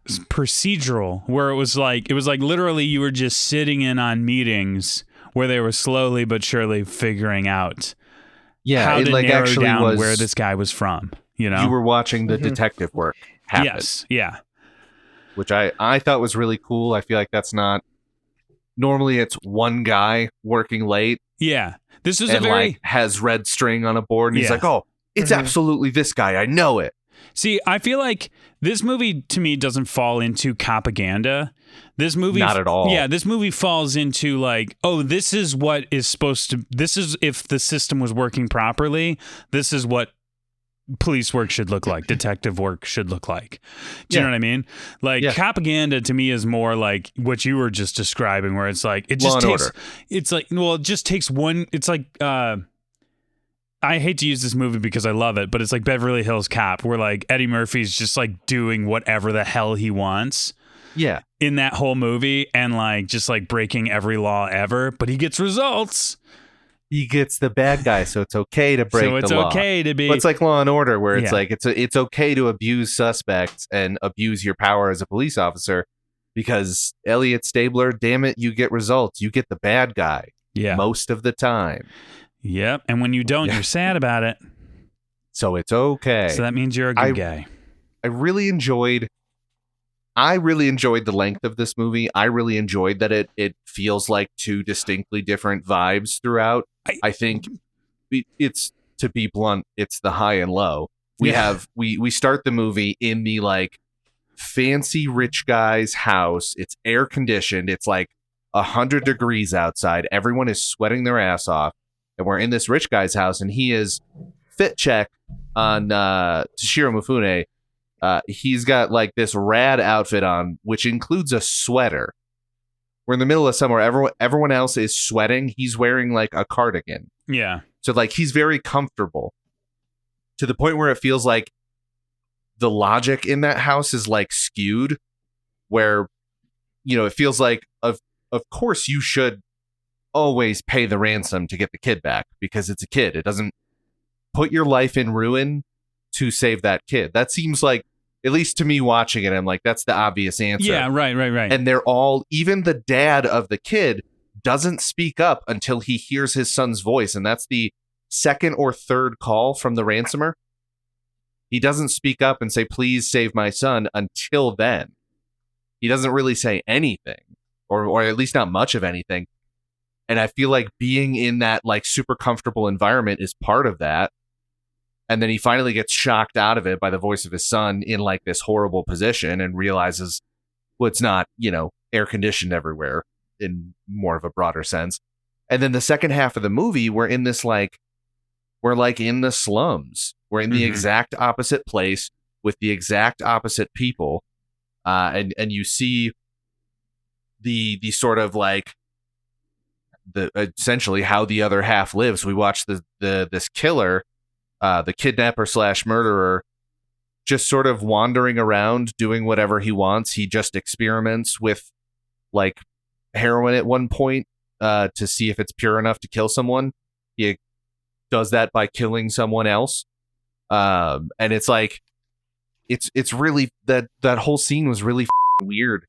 A: where it was like literally you were just sitting in on meetings where they were slowly but surely figuring out how to narrow down where this guy was from. You know,
D: you were watching the detective work happen.
A: Yes, yeah.
D: Which I thought was really cool. I feel like that's not normally, it's one guy working late.
A: Yeah, this is
D: has red string on a board, and he's like, "Oh, it's absolutely this guy. I know it."
A: See, I feel like this movie to me doesn't fall into propaganda. This movie,
D: not at all.
A: Yeah, this movie falls into like, oh, this is what is supposed to. This is if the system was working properly. This is what police work should look like, detective work should look like. Do you know what I mean? Like, propaganda to me is more like what you were just describing, where it's like, it just takes, it's like, well, it just takes one, it's like, I hate to use this movie because I love it, but it's like Beverly Hills Cop, where like Eddie Murphy's just like doing whatever the hell he wants.
D: Yeah.
A: In that whole movie, and like just like breaking every law ever, but he gets results.
D: he gets the bad guy, so it's okay to break
A: So it's
D: the law.
A: okay to be.
D: But it's like Law and Order, where it's
A: Yeah.
D: like it's okay to abuse suspects and abuse your power as a police officer, because Elliot Stabler, damn it, you get results. You get the bad guy
A: yeah.
D: most of the time,
A: Yep. And when you don't,
D: Yeah.
A: you're sad about it.
D: so it's okay.
A: So that means you're a good guy.
D: I really enjoyed the length of this movie. I really enjoyed that it feels like two distinctly different vibes throughout. I think it's, to be blunt, it's the high and low. We start the movie in the like fancy rich guy's house. It's air conditioned. It's like 100 degrees outside. Everyone is sweating their ass off. And we're in this rich guy's house, and he is fit check on Toshiro Mifune. He's got like this rad outfit on, which includes a sweater. We're in the middle of summer. Everyone else is sweating. He's wearing like a cardigan.
A: Yeah.
D: So like he's very comfortable, to the point where it feels like the logic in that house is like skewed, where, it feels like of course you should always pay the ransom to get the kid back, because it's a kid. It doesn't put your life in ruin to save that kid. That seems like, at least to me watching it, I'm like, that's the obvious answer.
A: Yeah, right.
D: And they're all, even the dad of the kid doesn't speak up until he hears his son's voice. And that's the second or third call from the ransomer. He doesn't speak up and say, please save my son, until then. He doesn't really say anything, or at least not much of anything. And I feel like being in that like super comfortable environment is part of that. And then he finally gets shocked out of it by the voice of his son in like this horrible position, and realizes, well, it's not, air conditioned everywhere, in more of a broader sense. And then the second half of the movie, we're in this like, we're like in the slums. We're in the exact opposite place with the exact opposite people. And you see the sort of like the essentially how the other half lives. We watch this killer, the kidnapper / murderer, just sort of wandering around doing whatever he wants. He just experiments with like heroin at one point to see if it's pure enough to kill someone. He does that by killing someone else. And it's like, it's really, that whole scene was really weird,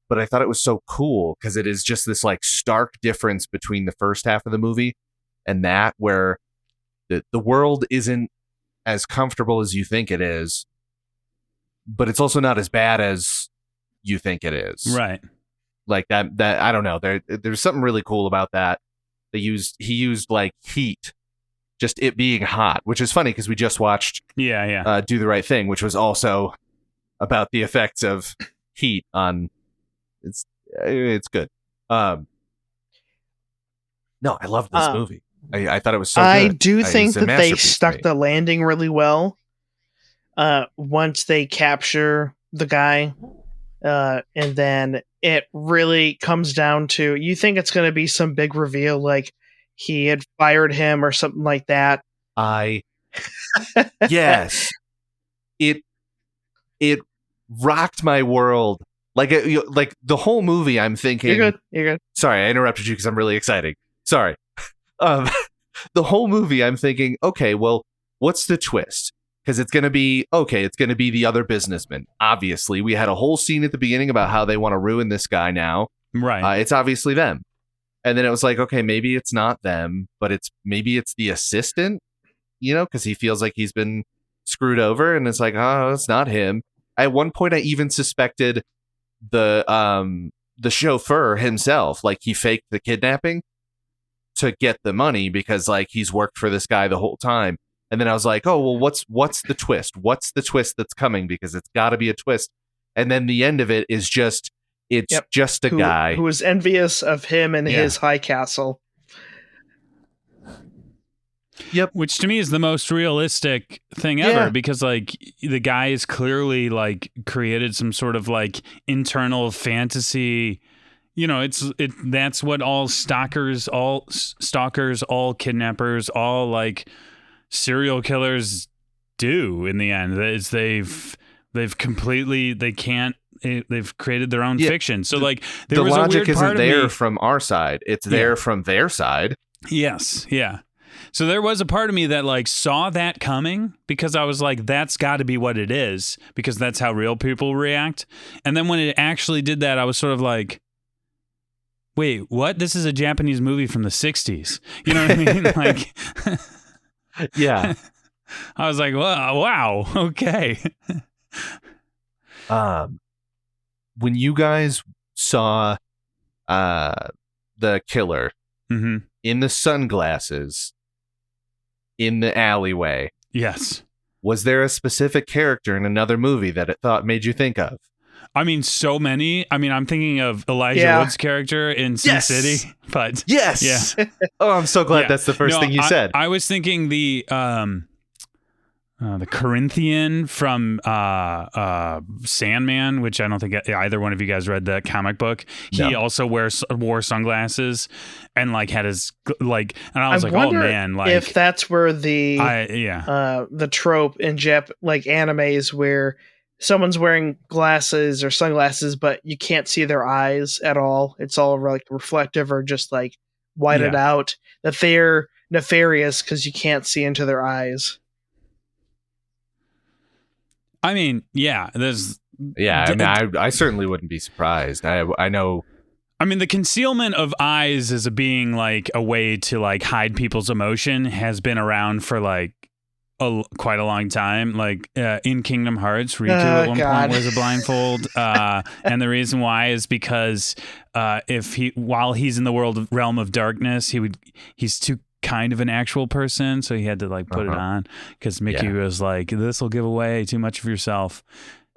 D: but I thought it was so cool, because it is just this like stark difference between the first half of the movie and that, where the world isn't as comfortable as you think it is, but it's also not as bad as you think it is.
A: Right.
D: Like that I don't know. There's something really cool about that. He used like heat, just it being hot, which is funny because we just watched Do the Right Thing, which was also about the effects of heat on. It's good. No, I love this movie. I thought it was so good.
B: I do think that they
D: masterpiece
B: stuck
D: to me.
B: the landing really well. Once they capture the guy, and then it really comes down to, you think it's going to be some big reveal, like he had fired him or something like that.
D: Yes, it rocked my world. Like the whole movie, I'm thinking.
B: You're good.
D: Sorry, I interrupted you because I'm really excited. Sorry. The whole movie, I'm thinking, okay, well, what's the twist? Because it's going to be the other businessman. Obviously, we had a whole scene at the beginning about how they want to ruin this guy now.
A: Right.
D: It's obviously them. And then it was like, okay, maybe it's not them, but maybe it's the assistant, because he feels like he's been screwed over, and it's like, oh, it's not him. At one point, I even suspected the chauffeur himself, like he faked the kidnapping to get the money, because like he's worked for this guy the whole time. And then I was like, oh, well, what's the twist? What's the twist that's coming? Because it's got to be a twist. And then the end of it is just, just a guy
B: who is envious of him and his high castle.
D: Yep.
A: Which to me is the most realistic thing ever, because like the guy is clearly like created some sort of like internal fantasy. That's what all stalkers, all kidnappers, all like serial killers do in the end. Is they've created their own fiction. So like
D: the logic isn't there from our side. It's there from their side.
A: Yes, yeah. So there was a part of me that like saw that coming because I was like, that's got to be what it is because that's how real people react. And then when it actually did that, I was sort of like, wait, what? This is a Japanese movie from the 60s. You know what I mean? Like,
D: Yeah.
A: I was like, wow, okay.
D: When you guys saw the killer
A: hmm
D: in the sunglasses in the alleyway,
A: Yes.
D: was there a specific character in another movie that it thought made you think of?
A: I mean, so many. I mean, I'm thinking of Elijah
B: Yeah.
A: Wood's character in Sin
D: Yes.
A: City, but
D: Yes.
A: Yeah.
D: Oh, I'm so glad
A: Yeah.
D: that's the first
A: No,
D: thing you said.
A: I was thinking the Corinthian from Sandman, which I don't think either one of you guys read the comic book. He
D: No.
A: also wore sunglasses and like had his like, and I was like, oh
B: wonder
A: man, like
B: if that's where the
A: the
B: trope in like animes where someone's wearing glasses or sunglasses, but you can't see their eyes at all. It's all like reflective or just like whited out. That they're nefarious because you can't see into their eyes.
A: I mean, yeah, there's.
D: Yeah, I mean, I certainly wouldn't be surprised. I know.
A: I mean, the concealment of eyes as a being like a way to like hide people's emotion has been around for like quite a long time. Like in Kingdom Hearts, Riku at one
B: God.
A: point wears a blindfold, and the reason why is because while he's in the realm of darkness, he's too kind of an actual person, so he had to like put it on because Mickey was like, "This will give away too much of yourself."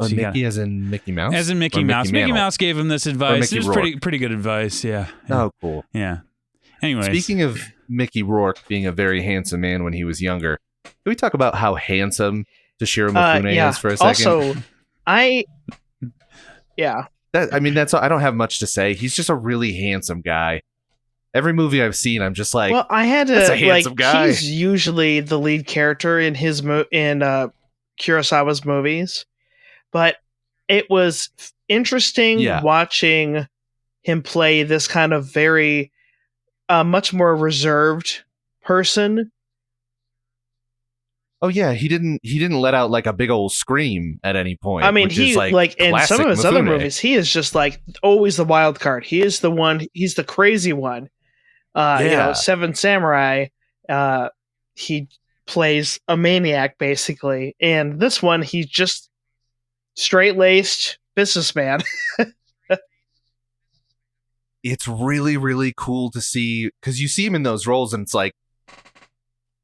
A: So
D: Mickey as in Mickey Mouse?
A: As in Mickey
D: Or
A: Mouse. Mickey
D: Mantle?
A: Mouse gave him this advice.
D: Mickey
A: It was
D: Rourke?
A: pretty good advice. Yeah.
D: Oh, cool.
A: Yeah. Anyways.
D: Speaking of Mickey Rourke being a very handsome man when he was younger, can we talk about how handsome Toshiro Mifune is for a second?
B: Also, yeah.
D: That's I don't have much to say. He's just a really handsome guy. Every movie I've seen, I'm just like,
B: Well, I had to
D: that's a handsome guy.
B: He's usually the lead character in his in Kurosawa's movies, but it was interesting watching him play this kind of very much more reserved person.
D: oh yeah, he didn't let out like a big old scream at any point.
B: I mean,
D: which
B: he
D: is,
B: like in some of his
D: classic
B: other
D: Mifune.
B: movies, he is just like always the wild card. He is the one. He's the crazy one. Seven Samurai. He plays a maniac basically, and this one he's just straight laced businessman.
D: It's really, really cool to see because you see him in those roles, and it's like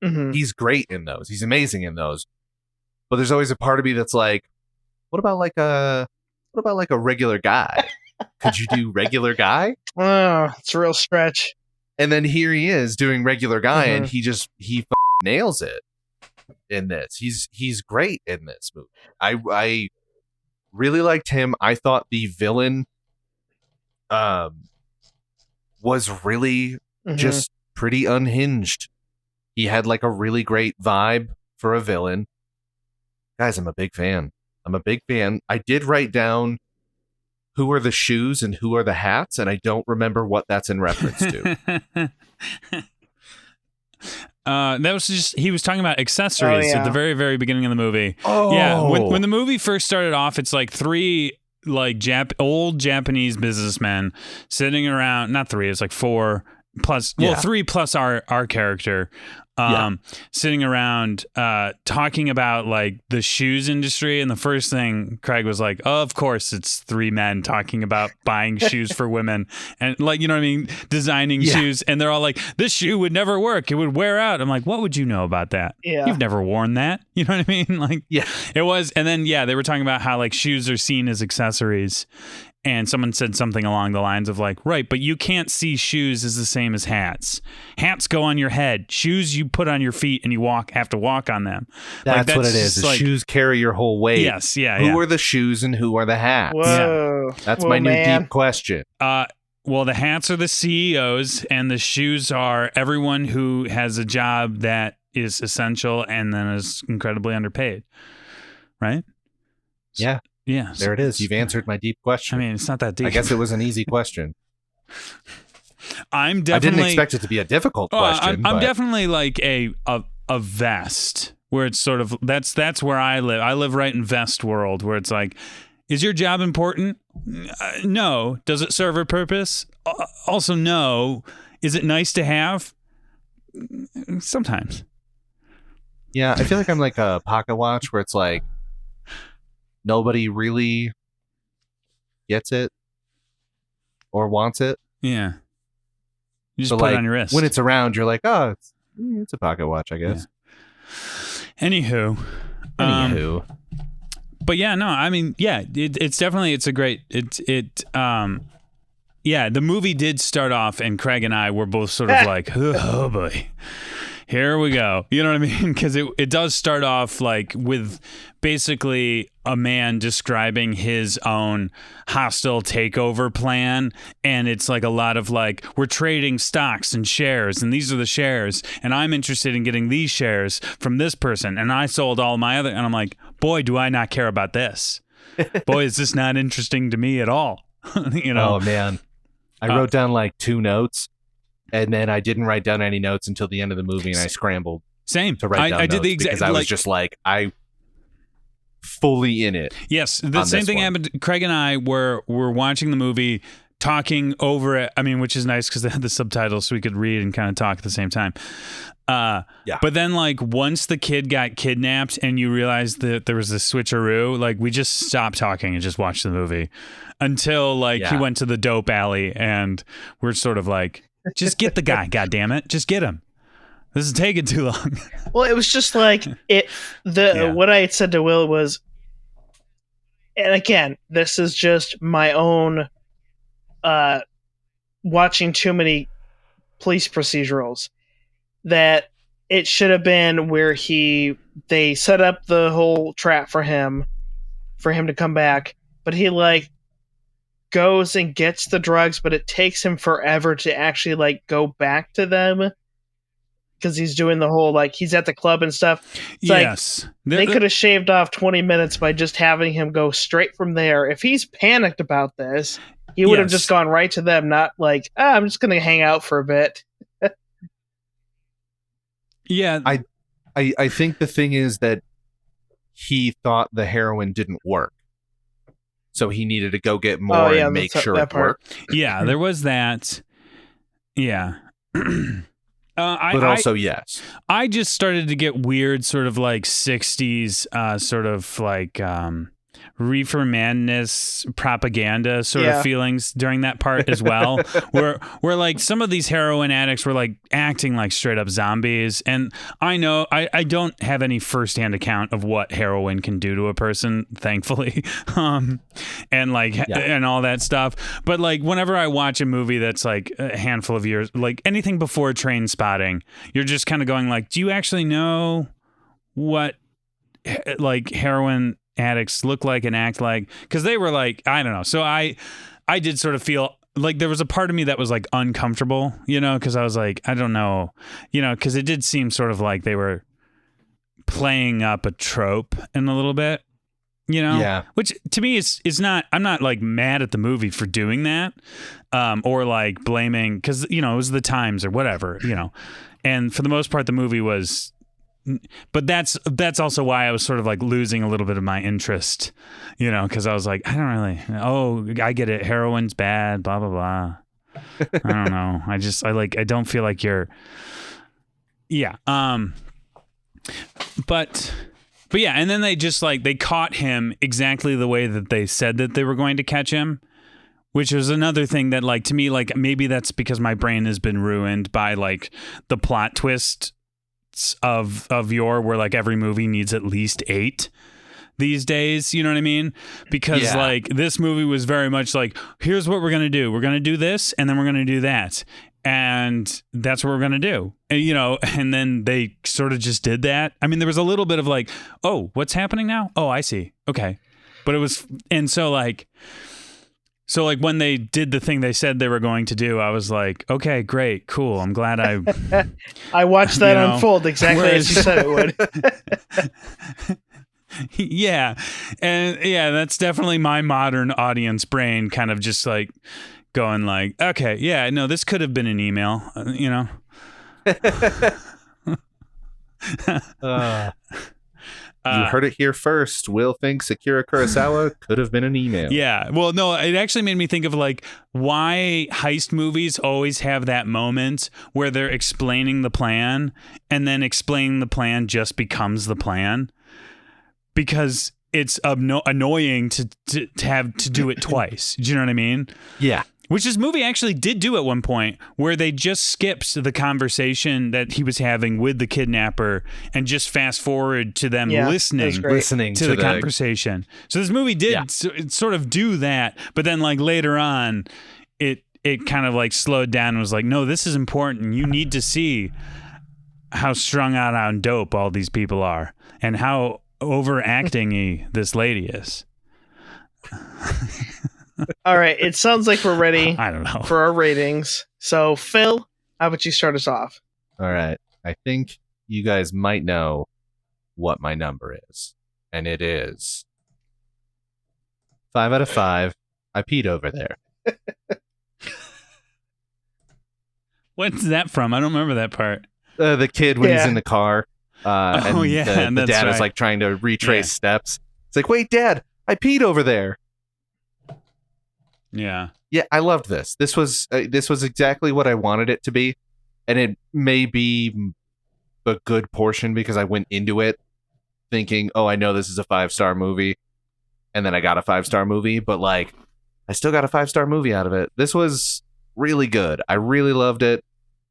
B: Mhm.
D: he's great in those. He's amazing in those. But there's always a part of me that's like, what about like a regular guy? Could you do regular guy?
B: Oh, it's a real stretch.
D: And then here he is doing regular guy, and
B: Mhm.
D: he nails it in this. He's great in this movie. I really liked him. I thought the villain was really
B: Mhm.
D: just pretty unhinged. He had like a really great vibe for a villain. Guys, I'm a big fan. I did write down who are the shoes and who are the hats, and I don't remember what that's in reference to.
A: That was just he was talking about accessories at the very, very beginning of the movie.
D: Oh,
A: Yeah, when the movie first started off, it's like three like old Japanese businessmen sitting around. Not three, it's like four plus. Well, three plus our character. Sitting around talking about like the shoes industry, and the first thing Craig was like, oh, of course it's three men talking about buying shoes for women and like, you know what I mean, designing shoes, and they're all like, this shoe would never work, it would wear out. I'm like, what would you know about that? You've never worn that. You know what I mean? Like, it was. And then they were talking about how like shoes are seen as accessories. And someone said something along the lines of like, right, but you can't see shoes as the same as hats. Hats go on your head. Shoes you put on your feet and you have to walk on them.
D: That's what it is. The shoes carry your whole weight.
A: Yes, yeah.
D: Who are the shoes and who are the hats?
B: Whoa.
D: That's my new deep question.
A: Well, the hats are the CEOs and the shoes are everyone who has a job that is essential and then is incredibly underpaid. Right?
D: Yeah.
A: Yeah.
D: There it is. You've answered my deep question.
A: I mean, it's not that deep.
D: I guess it was an easy question.
A: I'm
D: I
A: definitely.
D: didn't expect it to be a difficult question.
A: I'm
D: but
A: definitely like a vest where it's sort of that's where I live. I live right in vest world where it's like, is your job important? No. Does it serve a purpose? Also, no. Is it nice to have? Sometimes.
D: Yeah, I feel like I'm like a pocket watch where it's like nobody really gets it or wants it.
A: Yeah. You just
D: So
A: put
D: like
A: it on your wrist.
D: when it's around, you're like, oh, it's a pocket watch, I guess.
A: Anywho.
D: Anywho,
A: But yeah, no, I mean, yeah, it's definitely, it's a great, yeah, the movie did start off and Craig and I were both sort of like, oh boy, here we go. You know what I mean? Because it does start off like with basically a man describing his own hostile takeover plan. And it's like a lot of like, we're trading stocks and shares, and these are the shares. And I'm interested in getting these shares from this person. And I sold all my other. And I'm like, boy, do I not care about this. Boy, is this not interesting to me at all. You know?
D: oh man, I wrote down like 2 notes, and then I didn't write down any notes until the end of the movie, and I scrambled
A: Same.
D: to write down
A: I did
D: notes
A: the exact.
D: because I was just like, I fully in it.
A: Yes, the
D: on
A: same
D: this
A: thing
D: one.
A: happened. Craig and I were watching the movie, talking over it. I mean, which is nice because they had the subtitles, so we could read and kind of talk at the same time.
D: Yeah.
A: But then, like, once the kid got kidnapped and you realized that there was a switcheroo, like, we just stopped talking and just watched the movie until, like, he
D: Yeah.
A: went to the dope alley, and we're sort of like, just get the guy, goddammit, just get him. This is taking too long.
B: Well, it was just like
A: Yeah.
B: what I had said to Will was, and again, this is just my own watching too many police procedurals, that it should have been where they set up the whole trap for him to come back, but he like goes and gets the drugs, but it takes him forever to actually like go back to them because he's doing the whole like he's at the club and stuff. It's
A: Yes.
B: like they could have shaved off 20 minutes by just having him go straight from there. If he's panicked about this, he would have
A: Yes.
B: just gone right to them, not like, I'm just going to hang out for a bit.
A: Yeah.
D: I think the thing is that he thought the heroin didn't work, so he needed to go get more
B: Oh, yeah,
D: and make
B: that's-
D: sure
B: that
D: it
B: part.
D: worked.
A: Yeah, there was that. Yeah.
D: But also, yes,
A: I just started to get weird sort of like 60s sort of like reefer madness propaganda sort of
B: Yeah.
A: feelings during that part as well, where like some of these heroin addicts were like acting like straight up zombies. And I know I don't have any firsthand account of what heroin can do to a person, thankfully, and like and all that stuff. But like whenever I watch a movie that's like a handful of years, like anything before Train Spotting, you're just kind of going like, do you actually know what like heroin addicts look like and act like? Because they were like, I don't know. So I did sort of feel like there was a part of me that was like uncomfortable, you know, because I was like, I don't know, you know, because it did seem sort of like they were playing up a trope in a little bit, you know.
D: Yeah.
A: Which to me is not, I'm not like mad at the movie for doing that, or like blaming, because, you know, it was the times or whatever, you know. And for the most part, the movie was, but that's also why I was sort of like losing a little bit of my interest, you know, because I was like, I don't really, I get it, heroin's bad, blah blah blah. I don't know. I don't feel like you're, yeah. But yeah, and then they just like they caught him exactly the way that they said that they were going to catch him, which was another thing that like to me, like maybe that's because my brain has been ruined by like the plot twist of where like every movie needs at least 8 these days, you know what I mean? Because like this movie was very much like, here's what we're gonna do, we're gonna do this and then we're gonna do that, and that's what we're gonna do, and, you know, and then they sort of just did that. I mean, there was a little bit of like, oh, what's happening now? Oh, I see, okay. But it was, and so like when they did the thing they said they were going to do, I was like, okay, great, cool. I'm glad I
B: watched that
A: you know,
B: unfold exactly as you said it would.
A: Yeah. And yeah, that's definitely my modern audience brain kind of just like going like, okay, yeah, no, this could have been an email, you know.
D: You heard it here first. Will thinks Akira Kurosawa could have been an email.
A: Yeah. Well, no, it actually made me think of like why heist movies always have that moment where they're explaining the plan and then explaining the plan just becomes the plan, because it's annoying to have to do it twice. Do you know what I mean?
D: Yeah.
A: Which this movie actually did do at one point, where they just skipped the conversation that he was having with the kidnapper and just fast forward to them listening to the conversation. So this movie did sort of do that, but then like later on, it kind of like slowed down and was like, no, this is important. You need to see how strung out on dope all these people are and how overacting-y this lady is.
B: All right, it sounds like we're ready
A: I don't know.
B: for our ratings. So, Phil, how about you start us off?
D: All right. I think you guys might know what my number is. And it is 5 out of 5. I peed over there.
A: What's that from? I don't remember that part.
D: The kid when he's in the car.
A: and
D: the
A: that's
D: dad is
A: right.
D: like trying to retrace steps. It's like, wait, Dad, I peed over there.
A: Yeah.
D: Yeah, I loved this. This was exactly what I wanted it to be, and it may be a good portion because I went into it thinking, "Oh, I know this is a 5-star movie," and then I got a 5-star movie. But like, I still got a 5-star movie out of it. This was really good. I really loved it.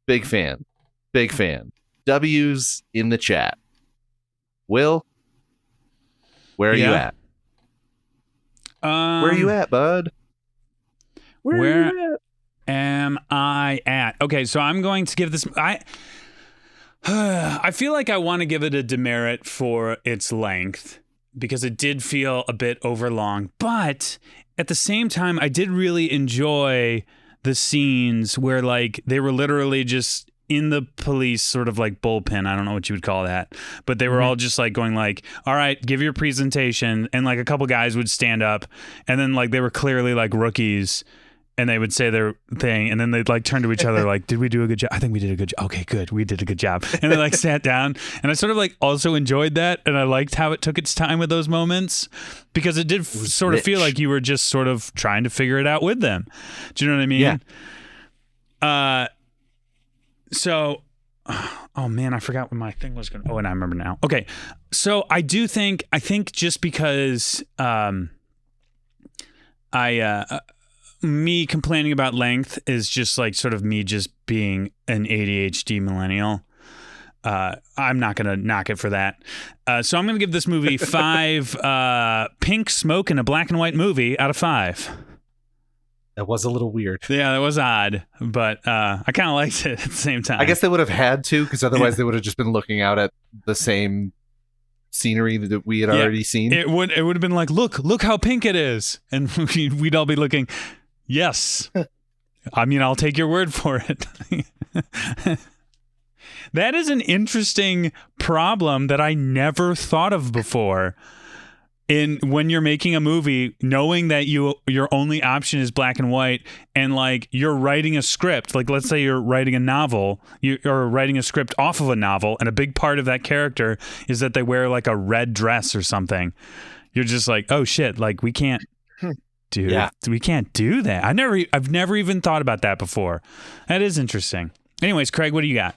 D: Big fan. Big fan. W's in the chat. Will, where are you at? Where are you at, bud?
A: Where am I at? Okay, so I'm going to give this. I feel like I want to give it a demerit for its length because it did feel a bit overlong. But at the same time, I did really enjoy the scenes where like they were literally just in the police sort of like bullpen. I don't know what you would call that, but they were all just like going like, all right, give your presentation. And like a couple guys would stand up and then like they were clearly like rookies and they would say their thing. And then they'd like turn to each other like, did we do a good job? I think we did a good job. Okay, good. We did a good job. And they like sat down and I sort of like also enjoyed that. And I liked how it took its time with those moments because it did sort of feel like you were just sort of trying to figure it out with them. Do you know what I mean? Yeah. So, oh man, I forgot what my thing was going to, and I remember now. Okay. So I think just because, me complaining about length is just like sort of me just being an ADHD millennial. I'm not going to knock it for that. So I'm going to give this movie 5 pink smoke in a black and white movie out of 5.
D: That was a little weird.
A: Yeah, that was odd, but I kind of liked it at the same time.
D: I guess they would have had to, because otherwise they would have just been looking out at the same scenery that we had already seen.
A: It would have been like, look how pink it is, and we'd all be looking. Yes, I mean, I'll take your word for it. That is an interesting problem that I never thought of before. When you're making a movie, knowing that your only option is black and white, and like you're writing a script, like let's say you're writing a novel, you're writing a script off of a novel, and a big part of that character is that they wear like a red dress or something. You're just like, oh shit, like we can't we can't do that. I've never even thought about that before. That is interesting. Anyways, Craig, what do you got?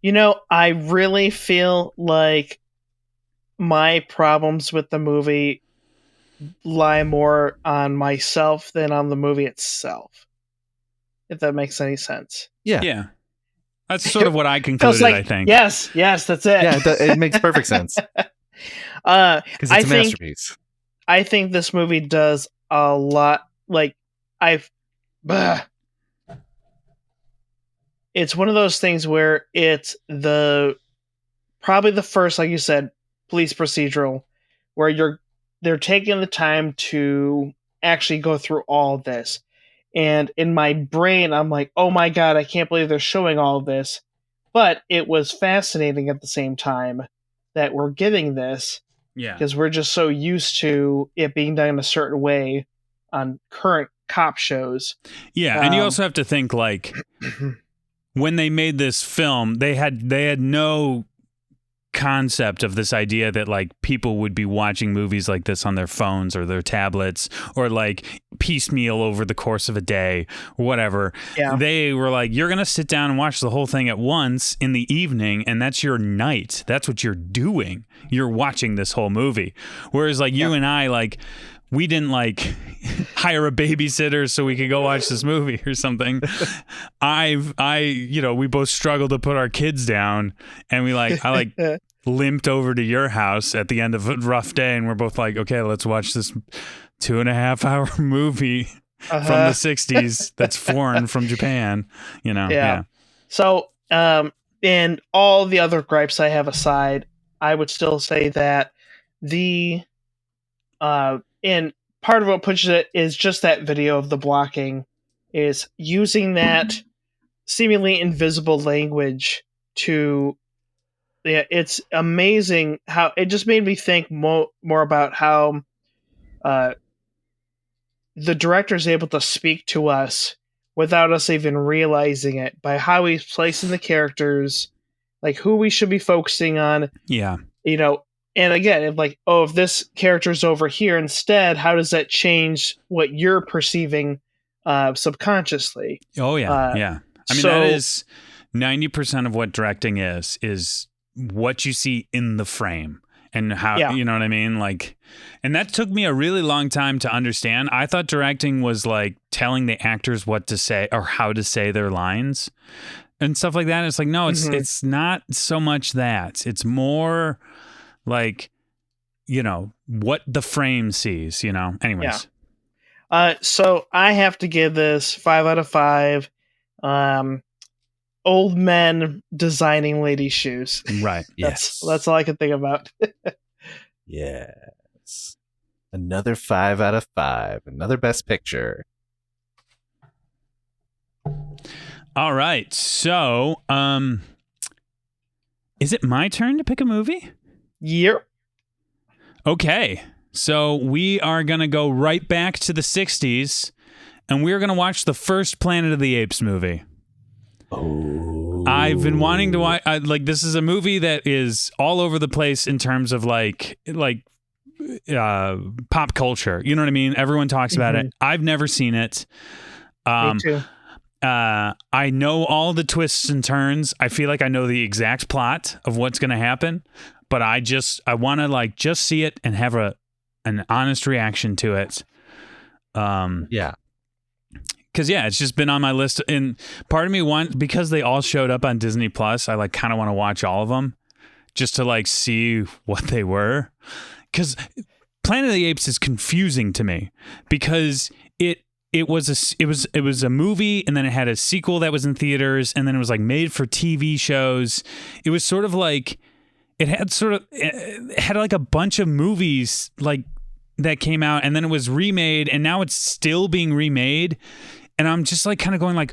B: You know, I really feel like my problems with the movie lie more on myself than on the movie itself. If that makes any sense.
A: Yeah. That's sort of what I concluded, I think.
B: Yes, that's it.
D: Yeah, it makes perfect sense. Because it's a masterpiece.
B: I think this movie does a lot. Like, it's one of those things where it's probably the first, like you said, police procedural, where they're taking the time to actually go through all of this. And in my brain, I'm like, oh my God, I can't believe they're showing all of this. But it was fascinating at the same time. that we're getting this,
A: Yeah.
B: because we're just so used to it being done in a certain way on current cop shows.
A: Yeah, and you
B: Um,
A: also have to think like when they made this film, they had no concept of this idea that like people would be watching movies like this on their phones or their tablets or like piecemeal over the course of a day or whatever.
B: Yeah.
A: They were like, you're gonna sit down and watch the whole thing at once in the evening, and that's your night. That's what you're doing. You're watching this whole movie. Whereas like you and I, like, we didn't like hire a babysitter so we could go watch this movie or something. We both struggled to put our kids down, and I limped over to your house at the end of a rough day, and we're both like, okay, let's watch this 2.5 hour movie from the 60s that's foreign from Japan, Yeah.
B: So, and all the other gripes I have aside, I would still say that and part of what pushes it is just that video of the blocking, is using that seemingly invisible language to. Yeah, it's amazing how it just made me think more about how the director is able to speak to us without us even realizing it, by how he's placing the characters, like who we should be focusing on.
A: Yeah.
B: And again, if this character's over here instead, how does that change what you're perceiving subconsciously?
A: Oh, yeah. Yeah. I mean, that is 90% of what directing is what you see in the frame and how, you know what I mean? Like, and that took me a really long time to understand. I thought directing was like telling the actors what to say or how to say their lines and stuff like that. It's like, no, it's not so much that. It's more like, what the frame sees, anyways.
B: Yeah. So I have to give this 5 out of 5. Old men designing ladies' shoes.
A: Right.
D: Yes.
B: That's all I can think about.
D: Yes. Another 5 out of 5. Another Best Picture.
A: All right. So, is it my turn to pick a movie?
B: Yep.
A: Okay. So we are going to go right back to the 60s, and we're going to watch the first Planet of the Apes movie.
D: Oh.
A: I've been wanting to watch. This is a movie that is all over the place in terms of like pop culture. You know what I mean? Everyone talks about it. I've never seen it.
B: Me too.
A: I know all the twists and turns. I feel like I know the exact plot of what's going to happen, but I want to just see it and have an honest reaction to it.
D: Yeah.
A: Because it's just been on my list, and part of me because they all showed up on Disney Plus, I kind of want to watch all of them just to see what they were. Because Planet of the Apes is confusing to me because it was a movie, and then it had a sequel that was in theaters, and then it was made for TV shows. It was sort of like it had a bunch of movies that came out, and then it was remade, and now it's still being remade. And I'm just kind of going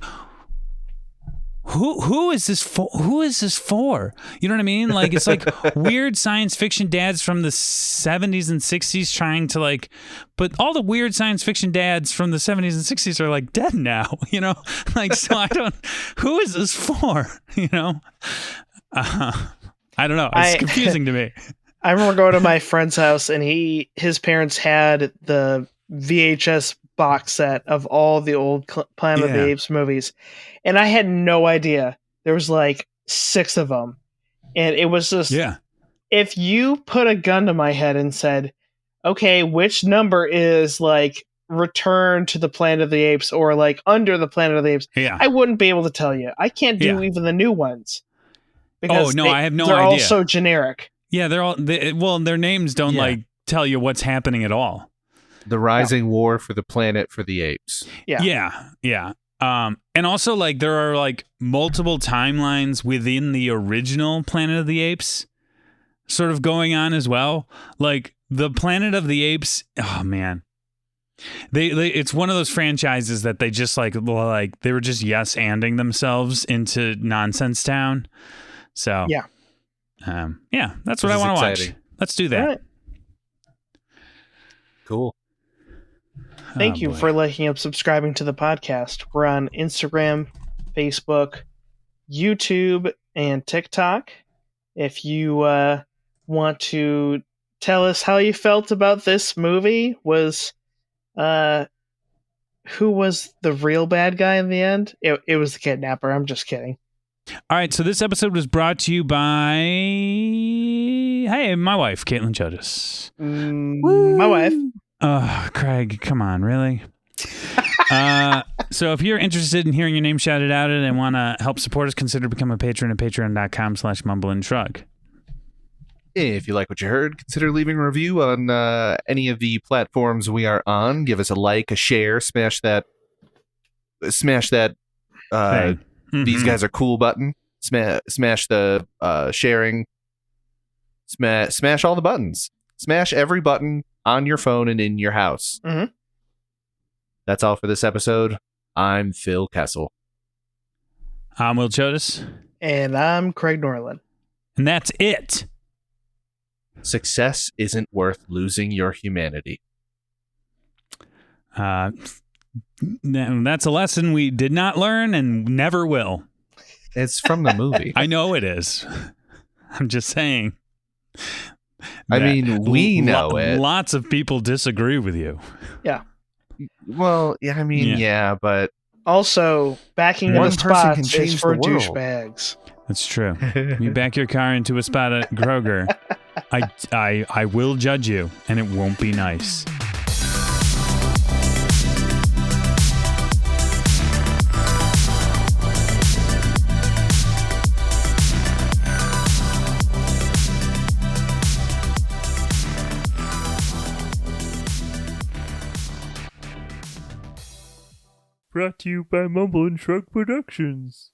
A: who is this for? Who is this for? You know what I mean? It's weird science fiction dads from the 70s and 60s trying to but all the weird science fiction dads from the 70s and 60s are dead now, so I don't, who is this for? I don't know. It's confusing to me.
B: I remember going to my friend's house, and his parents had the VHS box set of all the old Planet of the Apes movies, and I had no idea there was 6 of them, and it was just if you put a gun to my head and said, okay, which number is Return to the Planet of the Apes or Under the Planet of the Apes, I wouldn't be able to tell you. I can't do even the new ones because
A: I have no
B: they're
A: idea.
B: all so generic.
A: Yeah, they're all their names don't tell you what's happening at all.
D: The Rising War for the Planet for the Apes.
A: Yeah. And also there are multiple timelines within the original Planet of the Apes sort of going on as well. The Planet of the Apes, oh man. They it's one of those franchises that they just they were just yes-anding themselves into Nonsense Town. So Yeah, that's what
D: This
A: I
D: is
A: want to watch.
D: exciting.
A: Let's do that.
B: All right.
D: Cool.
B: Thank
A: Oh,
B: you
A: boy.
B: for liking and subscribing to the podcast. We're on Instagram, Facebook, YouTube, and TikTok. If you want to tell us how you felt about this movie, who was the real bad guy in the end? It was the kidnapper. I'm just kidding.
A: All right, so this episode was brought to you by my wife, Caitlin Chodas.
B: My wife.
A: Oh, Craig, come on, really? So if you're interested in hearing your name shouted out and want to help support us, consider becoming a patron at patreon.com/mumbleandshrug.
D: If you like what you heard, consider leaving a review on any of the platforms we are on. Give us a like, a share, smash that.
A: Thing.
D: These
A: Mhm.
D: guys are cool button. Smash the sharing. Smash all the buttons. Smash every button on your phone and in your house.
B: Mhm.
D: That's all for this episode. I'm Phil Kessel.
A: I'm Will Chodas,
B: And I'm Craig Norland.
A: and that's it.
D: Success isn't worth losing your humanity.
A: That's a lesson we did not learn and never will.
D: It's from the movie.
A: I know it is. I'm just saying.
D: I
A: that
D: mean, we know it.
A: Lots of people disagree with you.
D: Well, yeah, I mean,
A: Yeah.
D: yeah, but
B: Also, backing
D: One
B: into
D: person can
B: spots
D: change
B: is for
D: the world.
B: douchebags.
A: That's true. You back your car into a spot at Kroger, I will judge you, and it won't be nice.
E: Brought to you by Mumble and Shrug Productions.